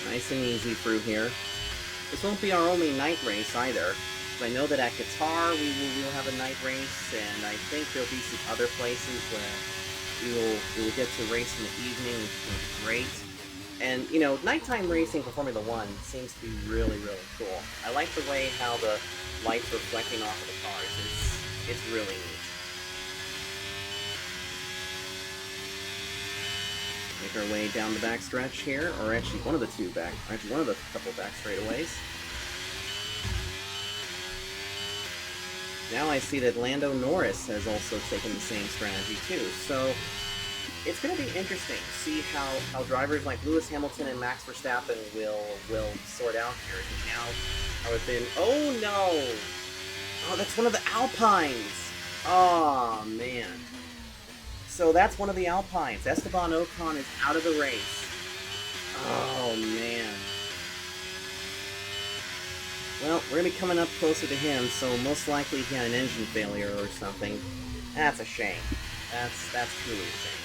Nice and easy through here. This won't be our only night race either. I know that at Qatar we will have a night race, and I think there'll be some other places where we will get to race in the evening, which will be great. And you know, nighttime racing for Formula One seems to be really, really cool. I like the way how the lights reflecting off of the cars. It's really neat. Make our way down the backstretch here, or actually one of the couple back straightaways. Now I see that Lando Norris has also taken the same strategy too, so it's going to be interesting to see how drivers like Lewis Hamilton and Max Verstappen will sort out here. Now I would have been, oh no! Oh, that's one of the Alpines! Oh man. So that's one of the Alpines. Esteban Ocon is out of the race. Oh, man. Well, we're going to be coming up closer to him, so most likely he had an engine failure or something. That's a shame. That's truly a shame.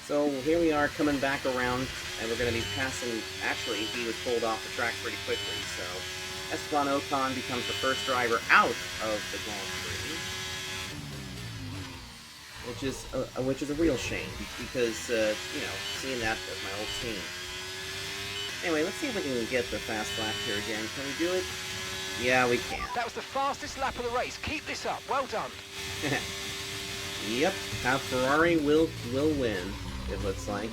So here we are coming back around, and we're going to be passing... Actually, he was pulled off the track pretty quickly, so Esteban Ocon becomes the first driver out of the Grand Prix, which is a real shame, because, you know, seeing that as my old team. Anyway, let's see if we can get the fast lap here again. Can we do it? Yeah, we can. That was the fastest lap of the race. Keep this up. Well done. Yep, how Ferrari will win. It looks like.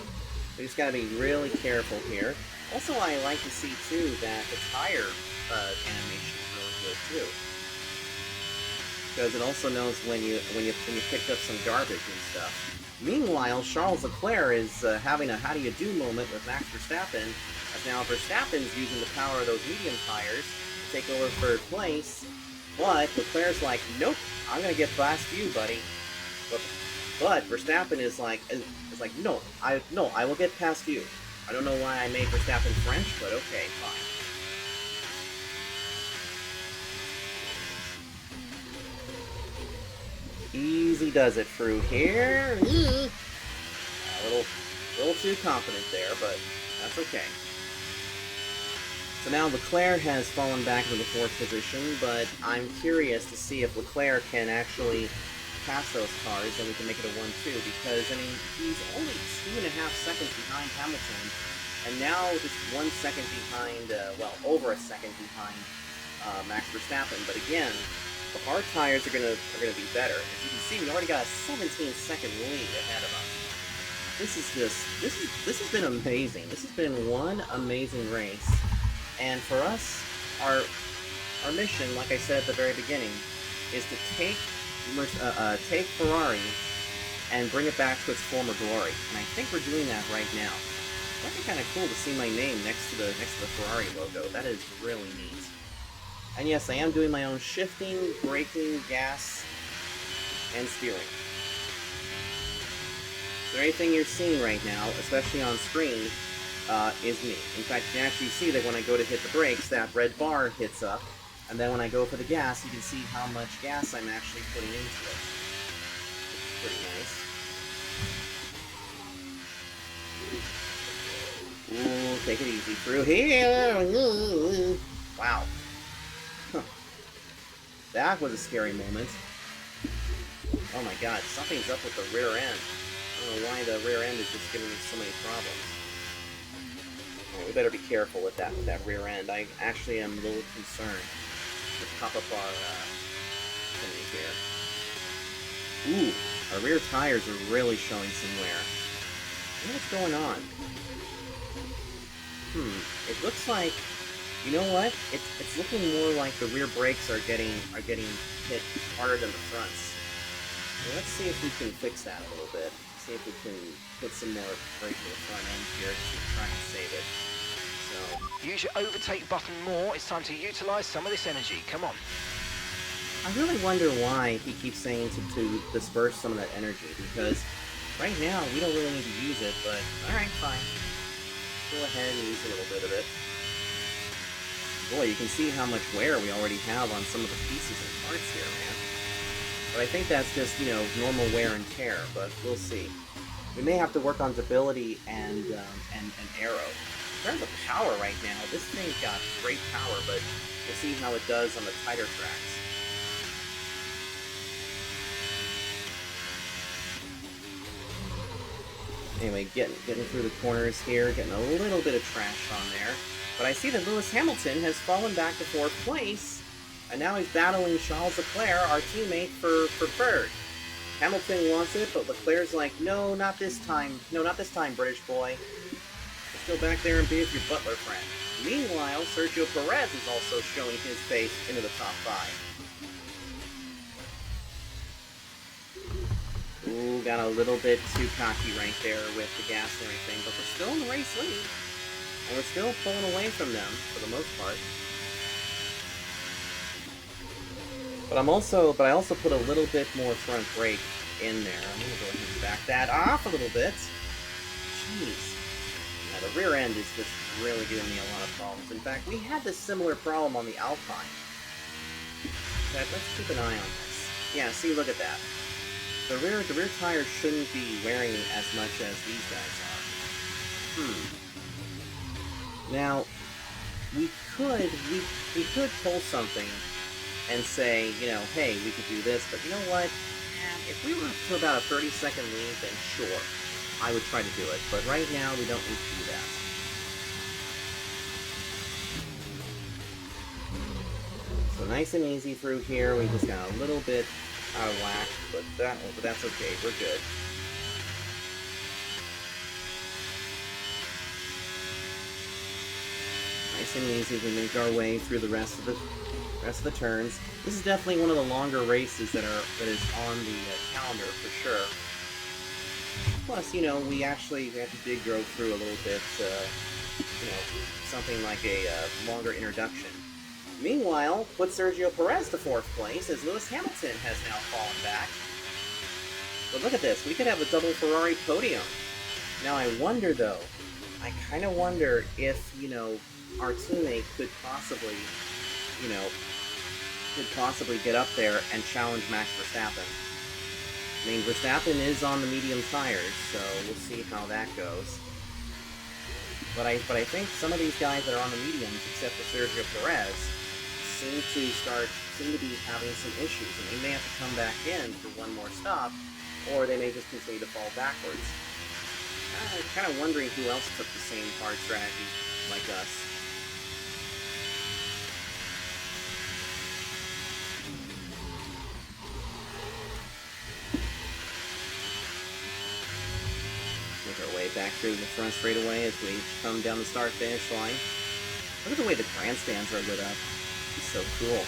We just gotta be really careful here. Also, I like to see too that the tire animation is really good too, because it also knows when you picked up some garbage and stuff. Meanwhile, Charles Leclerc is having a how do you do moment with Max Verstappen, as now Verstappen's using the power of those medium tires to take over 3rd place. But Leclerc's like, nope, I'm gonna get past you, buddy. But Verstappen is like no, I will get past you. I don't know why I made Verstappen French, but okay, fine. Easy does it through here. A little too confident there, but that's okay. So now Leclerc has fallen back into the 4th position, but I'm curious to see if Leclerc can actually pass those cars, and we can make it a 1-2, because, I mean, he's only 2.5 seconds behind Hamilton, and now just 1 second behind, well, over a second behind Max Verstappen. But again, The hard tires are gonna be better. As you can see, we already got a 17-second lead ahead of us. This has been amazing. This has been one amazing race. And for us, our mission, like I said at the very beginning, is to take Ferrari and bring it back to its former glory. And I think we're doing that right now. That'd be kind of cool to see my name next to the Ferrari logo. That is really neat. And yes, I am doing my own shifting, braking, gas, and steering. So anything you're seeing right now, especially on screen, is me. In fact, you can actually see that when I go to hit the brakes, that red bar hits up. And then when I go for the gas, you can see how much gas I'm actually putting into it. It's pretty nice. Ooh, take it easy through here. Wow. Huh. That was a scary moment. Oh my god, something's up with the rear end. I don't know why the rear end is just giving me so many problems. Oh, we better be careful with that rear end. I actually am a little concerned. Let's pop up our thing here. Ooh, our rear tires are really showing some wear. I wonder what's going on. It looks like, you know what? It's looking more like the rear brakes are getting hit harder than the fronts. So let's see if we can fix that a little bit. See if we can put some more brake to the front end here to try and save it. So use your overtake button more. It's time to utilize some of this energy. Come on. I really wonder why he keeps saying to disperse some of that energy, because right now we don't really need to use it, but alright, fine. Go ahead and use a little bit of it. Boy, you can see how much wear we already have on some of the pieces and parts here, man. But I think that's just, you know, normal wear and tear, but we'll see. We may have to work on stability and aero. In terms of power right now, this thing's got great power, but we'll see how it does on the tighter tracks. Anyway, getting through the corners here, getting a little bit of trash on there. But I see that Lewis Hamilton has fallen back to 4th place, and now he's battling Charles Leclerc, our teammate, for 3rd. Hamilton wants it, but Leclerc's like, no, not this time. No, not this time, British boy. Let's go back there and be with your butler friend. Meanwhile, Sergio Perez is also showing his face into the top 5. Ooh, got a little bit too cocky right there with the gas and everything, but we're still in the race lead. And we're still pulling away from them, for the most part. But I also put a little bit more front brake in there. I'm gonna go ahead and back that off a little bit. Jeez. Yeah, the rear end is just really giving me a lot of problems. In fact, we had this similar problem on the Alpine. Okay, let's keep an eye on this. Yeah, see, look at that. The rear tires shouldn't be wearing as much as these guys are. Now, we could pull something and say, you know, hey, we could do this, but you know what? If we were to about a 30-second lead, then sure, I would try to do it. But right now, we don't need to do that. So nice and easy through here. We just got a little bit out of whack, but that's okay. We're good. Nice and easy. We make our way through the rest of the turns. This is definitely one of the longer races that is on the calendar for sure. Plus, you know, we have to go through a little bit, you know, something like a longer introduction. Meanwhile, put Sergio Perez to 4th place as Lewis Hamilton has now fallen back. But look at this, we could have a double Ferrari podium. Now I wonder though, I kind of wonder if, you know, our teammate could possibly get up there and challenge Max Verstappen. I mean, Verstappen is on the medium tires, so we'll see how that goes. But I think some of these guys that are on the mediums, except for Sergio Perez, seem to be having some issues, and they may have to come back in for one more stop, or they may just continue to fall backwards. I'm kind of wondering who else took the same hard strategy like us. back here to the front straightaway as we come down the start-finish line. Look at the way the grandstands are lit up. It's so cool.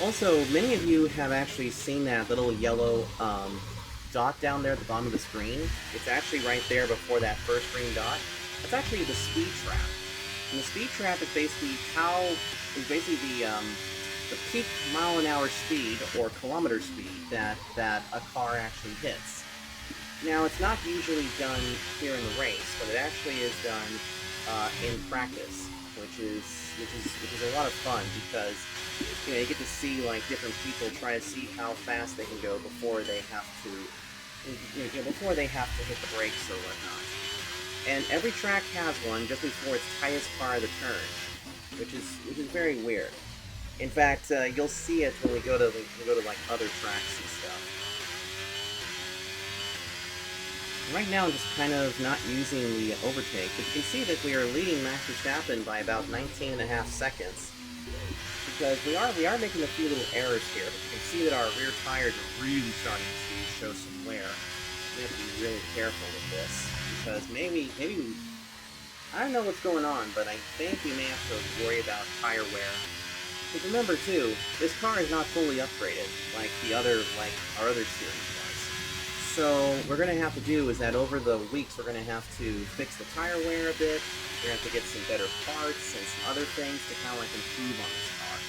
Also, many of you have actually seen that little yellow dot down there at the bottom of the screen. It's actually right there before that first green dot. That's actually the speed trap. And the speed trap is basically the peak mile-an-hour speed or kilometer speed that a car actually hits. Now, it's not usually done here in the race, but it actually is done in practice, which is a lot of fun because you get to see like different people try to see how fast they can go before they have to hit the brakes or whatnot. And every track has one just before its tightest part of the turn, which is very weird. In fact, you'll see it when we go to like other tracks and stuff. Right now, I'm just kind of not using the overtake, but you can see that we are leading Max Verstappen by about 19.5 seconds. Because we are making a few little errors here, but you can see that our rear tires are really starting to show some wear. We have to be really careful with this, because maybe I don't know what's going on, but I think we may have to worry about tire wear. But remember too, this car is not fully upgraded like our other series was. So what we're gonna have to do is that over the weeks we're gonna have to fix the tire wear a bit. We're gonna have to get some better parts and some other things to kind of like improve on this car.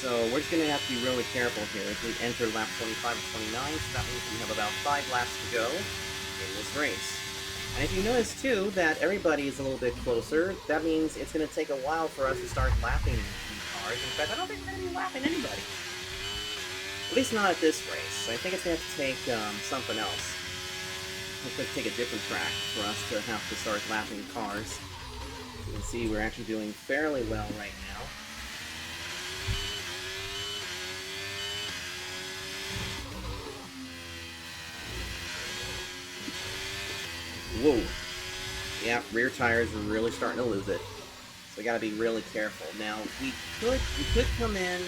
So we're just going to have to be really careful here as we enter lap 25 and 29, so that means we have about 5 laps to go in this race. And if you notice too that everybody is a little bit closer, that means it's going to take a while for us to start lapping these cars. In fact, I don't think we're going to be lapping anybody. At least not at this race. I think it's going to have to take something else. It's going to take a different track for us to have to start lapping cars. You can see we're actually doing fairly well right now. Whoa. Yeah, rear tires are really starting to lose it. So we gotta be really careful. Now, we could come in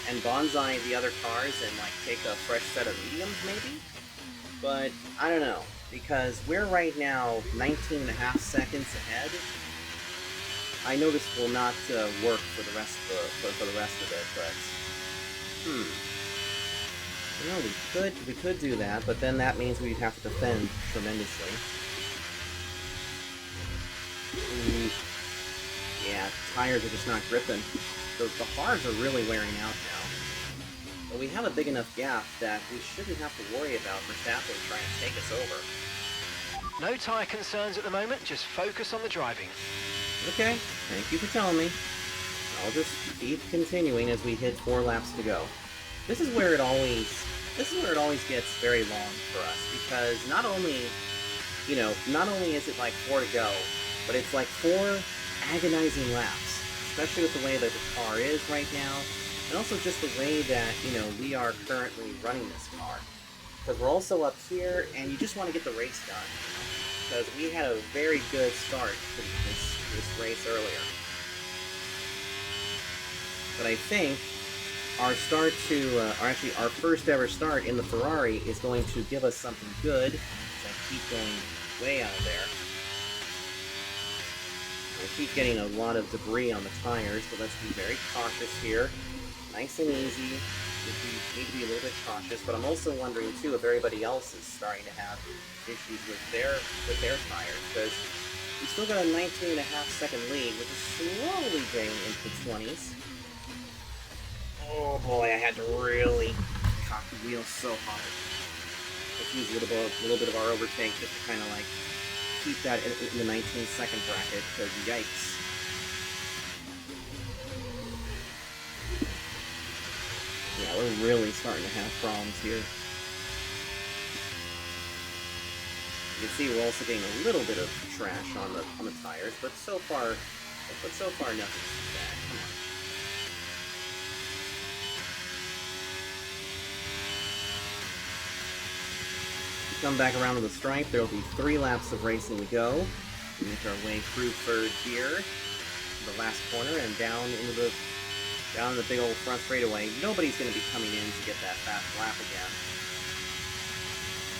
and bonsai the other cars and like take a fresh set of mediums maybe? But I don't know. Because we're right now 19.5 seconds ahead. I know this will not work for the rest of it, but you know, we could do that, but then that means we'd have to defend tremendously. Yeah, tires are just not gripping. The hards are really wearing out now. But we have a big enough gap that we shouldn't have to worry about Verstappen trying to take us over. No tyre concerns at the moment, just focus on the driving. Okay, thank you for telling me. I'll just keep continuing as we hit 4 laps to go. This is where it always gets very long for us, because not only is it like 4 to go, but it's like 4 agonizing laps, especially with the way that the car is right now, and also just the way that, we are currently running this car. Because we're also up here, and you just want to get the race done. Because we had a very good start to this race earlier. But I think our our first ever start in the Ferrari is going to give us something good. So I keep going way out of there. I keep getting a lot of debris on the tires, but let's be very cautious here. Nice and easy. We need to be a little bit cautious, but I'm also wondering too if everybody else is starting to have issues with their tires, because we still got a 19.5 second lead, which is slowly getting into the 20s. Oh boy, I had to really cock the wheel so hard. Let's use a little bit of our overtake just to kind of like keep that in the 19-second bracket, because yikes. Yeah, we're really starting to have problems here. You can see we're also getting a little bit of trash on the tires, but so far nothing's too bad. Come on. Come back around to the stripe, there will be 3 laps of racing to go. We make our way through third gear, the last corner, and down the big old front straightaway. Nobody's going to be coming in to get that fast lap again.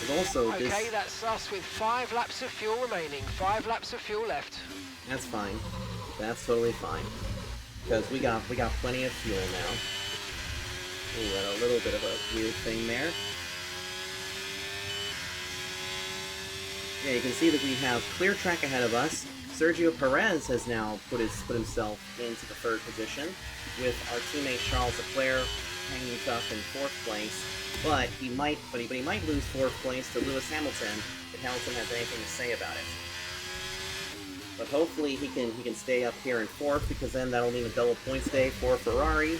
But also, Okay, this... that's us with 5 laps of fuel remaining. 5 laps of fuel left. That's fine. That's totally fine. Because we got plenty of fuel now. Ooh, and a little bit of a weird thing there. Yeah, you can see that we have clear track ahead of us. Sergio Perez has now put himself into the 3rd position, with our teammate Charles Leclerc hanging tough in 4th place. But he might lose 4th place to Lewis Hamilton if Hamilton has anything to say about it. But hopefully he can stay up here in 4th, because then that'll mean a double points day for Ferrari,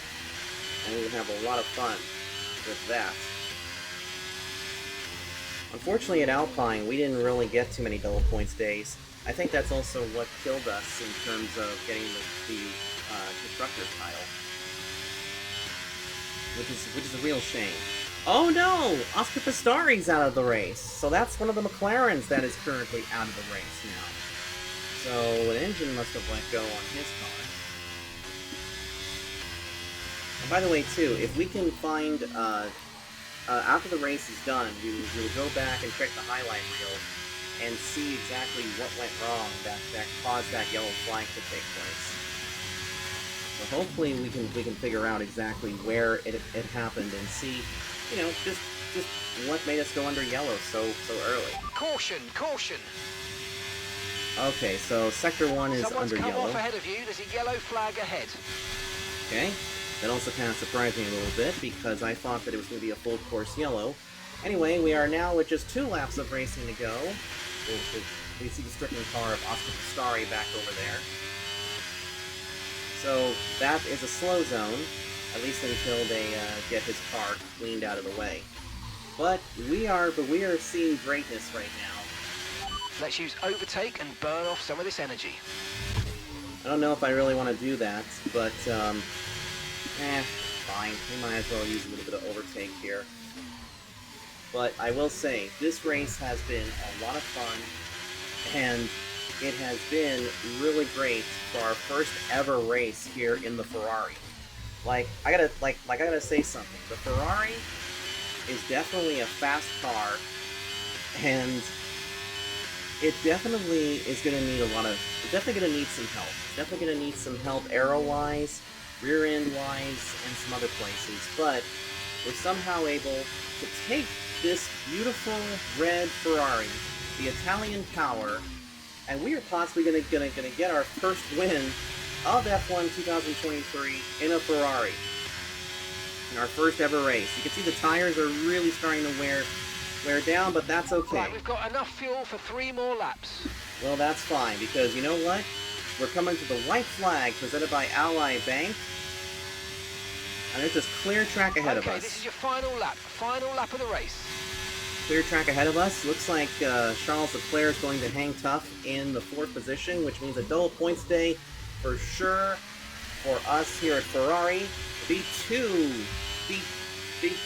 and we'll have a lot of fun with that. Unfortunately at Alpine, we didn't really get too many double points days. I think that's also what killed us in terms of getting the constructor's title, which is a real shame. Oh no! Oscar Pistori's out of the race, so that's one of the McLarens that is currently out of the race now. So an engine must have let go on his car. And by the way, too, if we can find after the race is done, we will go back and check the highlight reel and see exactly what went wrong that caused that yellow flag to take place. So hopefully we can figure out exactly where it happened and see, you know, just what made us go under yellow so early. Caution, caution. Okay, so sector 1 is Someone's under come yellow. off ahead of you. There's a yellow flag ahead. Okay. That also kind of surprised me a little bit, because I thought that it was going to be a full course yellow. Anyway, we are now with just 2 laps of racing to go. We see the stricken car of Oscar Pistori back over there. So that is a slow zone, at least until they get his car cleaned out of the way. But we are seeing greatness right now. Let's use overtake and burn off some of this energy. I don't know if I really want to do that, but fine. We might as well use a little bit of overtake here. But I will say, this race has been a lot of fun, and it has been really great for our first ever race here in the Ferrari. I gotta say something. The Ferrari is definitely a fast car, and it definitely is gonna need definitely gonna need some help. It's definitely gonna need some help aero-wise, rear-end-wise, and some other places. But we're somehow able to take this beautiful red Ferrari, the Italian power, and we are possibly gonna get our first win of F1 2023 in a Ferrari. In our first ever race. You can see the tires are really starting to wear down, but that's okay. Right, we've got enough fuel for 3 more laps. Well, that's fine, because you know what? We're coming to the white flag presented by Ally Bank. And there's this clear track ahead of us. Okay, this is your final lap of the race. Clear track ahead of us. Looks like Charles Leclerc is going to hang tough in the 4th position, which means a double points day for sure for us here at Ferrari. The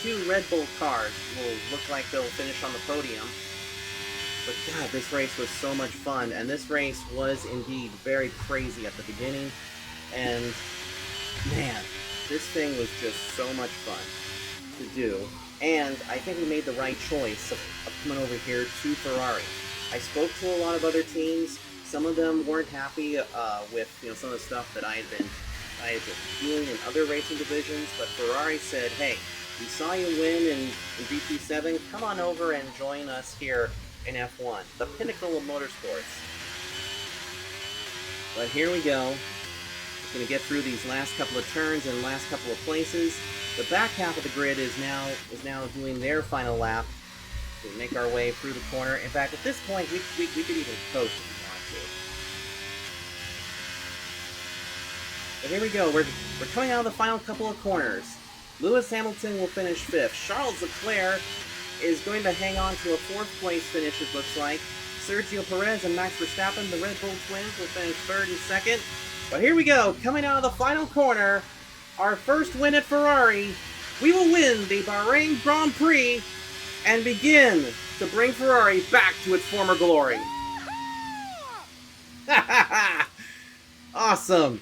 two Red Bull cars will look like they'll finish on the podium. But God, this race was so much fun, and this race was indeed very crazy at the beginning, and man, this thing was just so much fun to do, and I think we made the right choice of coming over here to Ferrari. I spoke to a lot of other teams. Some of them weren't happy with some of the stuff that I had been doing in other racing divisions, but Ferrari said, hey, we saw you win in GP7, come on over and join us here in F1, the pinnacle of motorsports. But here we go. We're going to get through these last couple of turns and last couple of places. The back half of the grid is now doing their final lap. We make our way through the corner. In fact, at this point, we could even coast if we want to. But here we go. We're coming out of the final couple of corners. Lewis Hamilton will finish 5th. Charles Leclerc is going to hang on to a 4th place finish, it looks like. Sergio Perez and Max Verstappen, the Red Bull twins, will finish 3rd and 2nd. But here we go, coming out of the final corner, our first win at Ferrari. We will win the Bahrain Grand Prix and begin to bring Ferrari back to its former glory. Awesome.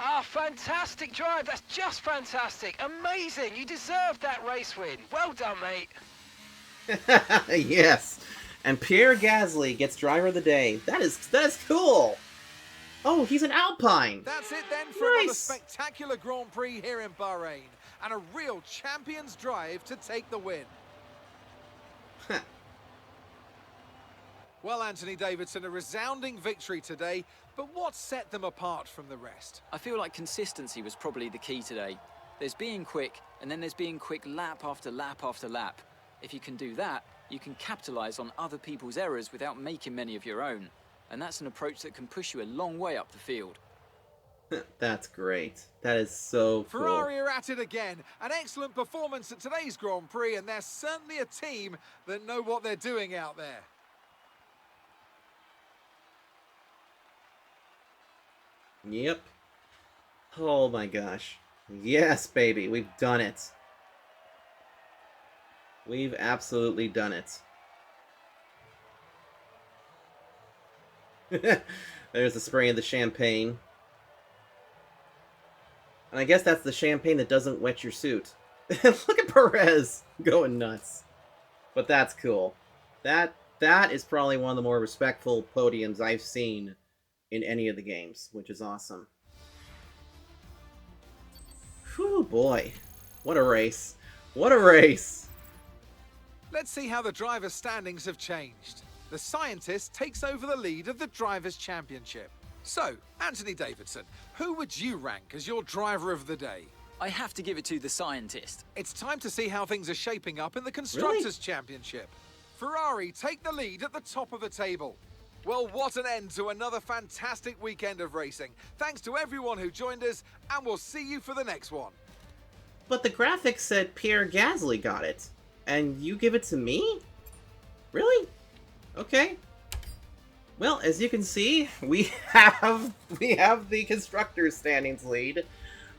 Ah, fantastic drive. That's just fantastic. Amazing. You deserved that race win. Well done, mate. Yes. And Pierre Gasly gets driver of the day. That is cool. Oh, he's an Alpine. That's it then for another spectacular Grand Prix here in Bahrain. And a real champion's drive to take the win. Well, Anthony Davidson, a resounding victory today, but what set them apart from the rest? I feel like consistency was probably the key today. There's being quick, and then there's being quick lap after lap after lap. If you can do that, you can capitalise on other people's errors without making many of your own. And that's an approach that can push you a long way up the field. That's great. That is so cool. Ferrari are at it again. An excellent performance at today's Grand Prix, and they're certainly a team that know what they're doing out there. Yep. Oh my gosh. Yes, baby. We've done it. We've absolutely done it. There's the spray of the champagne. And I guess that's the champagne that doesn't wet your suit. Look at Perez going nuts. But that's cool. That is probably one of the more respectful podiums I've seen in any of the games, which is awesome. Whew, boy. What a race. What a race. Let's see how the drivers' standings have changed. The scientist takes over the lead of the Drivers' Championship. So, Anthony Davidson, who would you rank as your driver of the day? I have to give it to the scientist. It's time to see how things are shaping up in the Constructors' Championship. Ferrari take the lead at the top of the table. Well, what an end to another fantastic weekend of racing. Thanks to everyone who joined us, and we'll see you for the next one. But the graphics said Pierre Gasly got it. And you give it to me? Really? Okay. Well, as you can see, we have the Constructors standings lead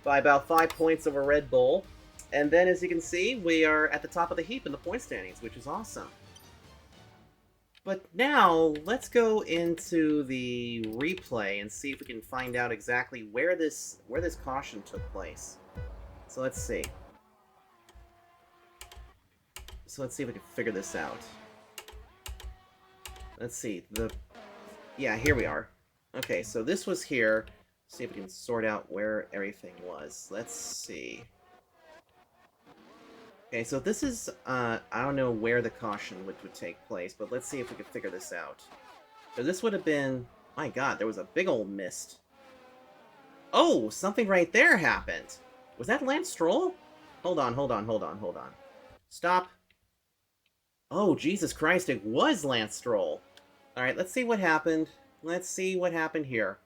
by about 5 points over Red Bull. And then, as you can see, we are at the top of the heap in the point standings, which is awesome. But now, let's go into the replay and see if we can find out exactly where this caution took place. So let's see. So let's see if we can figure this out. Let's see. Yeah, here we are. Okay, so this was here. Let's see if we can sort out where everything was. Let's see. Okay, so this is, I don't know where the caution would take place, but let's see if we can figure this out. So this would have been, my god, there was a big old mist. Oh, something right there happened. Was that Lance Stroll? Hold on. Stop. Oh, Jesus Christ, it was Lance Stroll. Alright, let's see what happened. Let's see what happened here.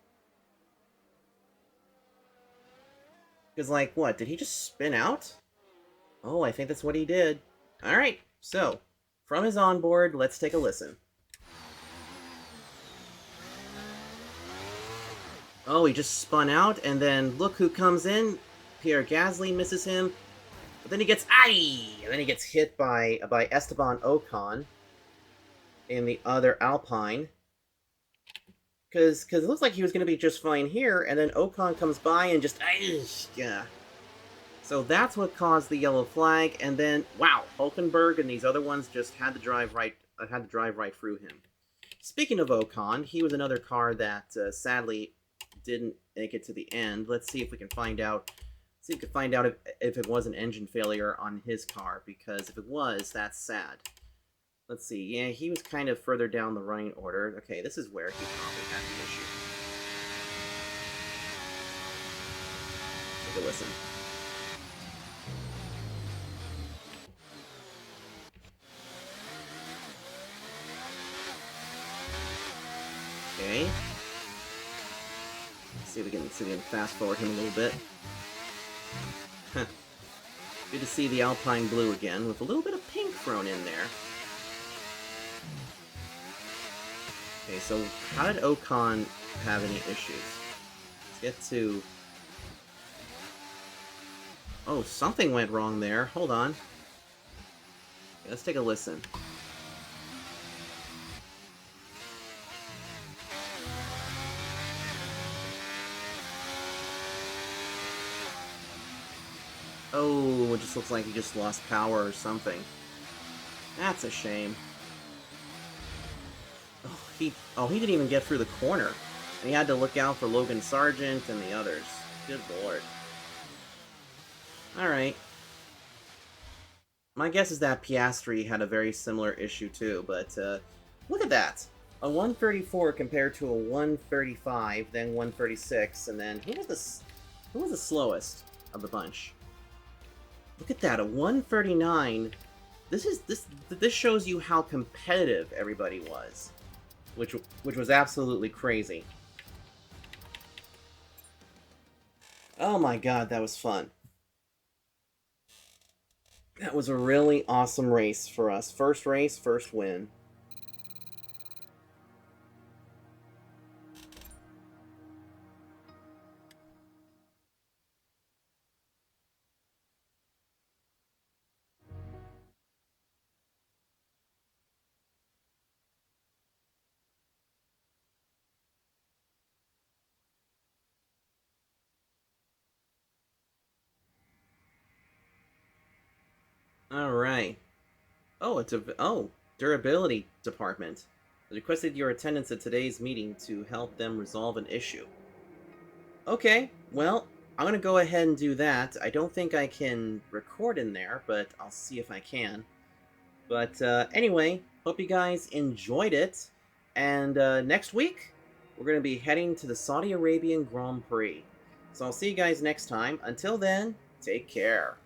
Because, like, what? Did he just spin out? Oh, I think that's what he did. Alright, so, from his onboard, let's take a listen. Oh, he just spun out, and then look who comes in. Pierre Gasly misses him. But then he gets... And then he gets hit by Esteban Ocon in the other Alpine. Because it looks like he was going to be just fine here, and then Ocon comes by and just... Yeah. So that's what caused the yellow flag, and then, wow, Hulkenberg and these other ones just had to drive right through him. Speaking of Ocon, he was another car that sadly didn't make it to the end. Let's see if we can find out. See if we can find out if it was an engine failure on his car, because if it was, that's sad. Let's see. Yeah, he was kind of further down the running order. Okay, this is where he probably had the issue. Take a listen. Okay. Let's see if we can fast forward him a little bit. Good to see the Alpine blue again, with a little bit of pink thrown in there. Okay, so how did Ocon have any issues? Let's get to... Oh, something went wrong there. Hold on. Okay, let's take a listen. Oh, it just looks like he just lost power or something. That's a shame. Oh, he didn't even get through the corner. And he had to look out for Logan Sargent and the others. Good lord. Alright. My guess is that Piastri had a very similar issue too, but look at that. A 134 compared to a 135, then 136, and then who was the slowest of the bunch? Look at that, a 139. This shows you how competitive everybody was, which was absolutely crazy. Oh my god, that was fun. That was a really awesome race for us. First race, first win. Alright. Oh, durability department. I requested your attendance at today's meeting to help them resolve an issue. Okay, well, I'm gonna go ahead and do that. I don't think I can record in there, but I'll see if I can. But anyway, hope you guys enjoyed it. And next week, we're gonna be heading to the Saudi Arabian Grand Prix. So I'll see you guys next time. Until then, take care.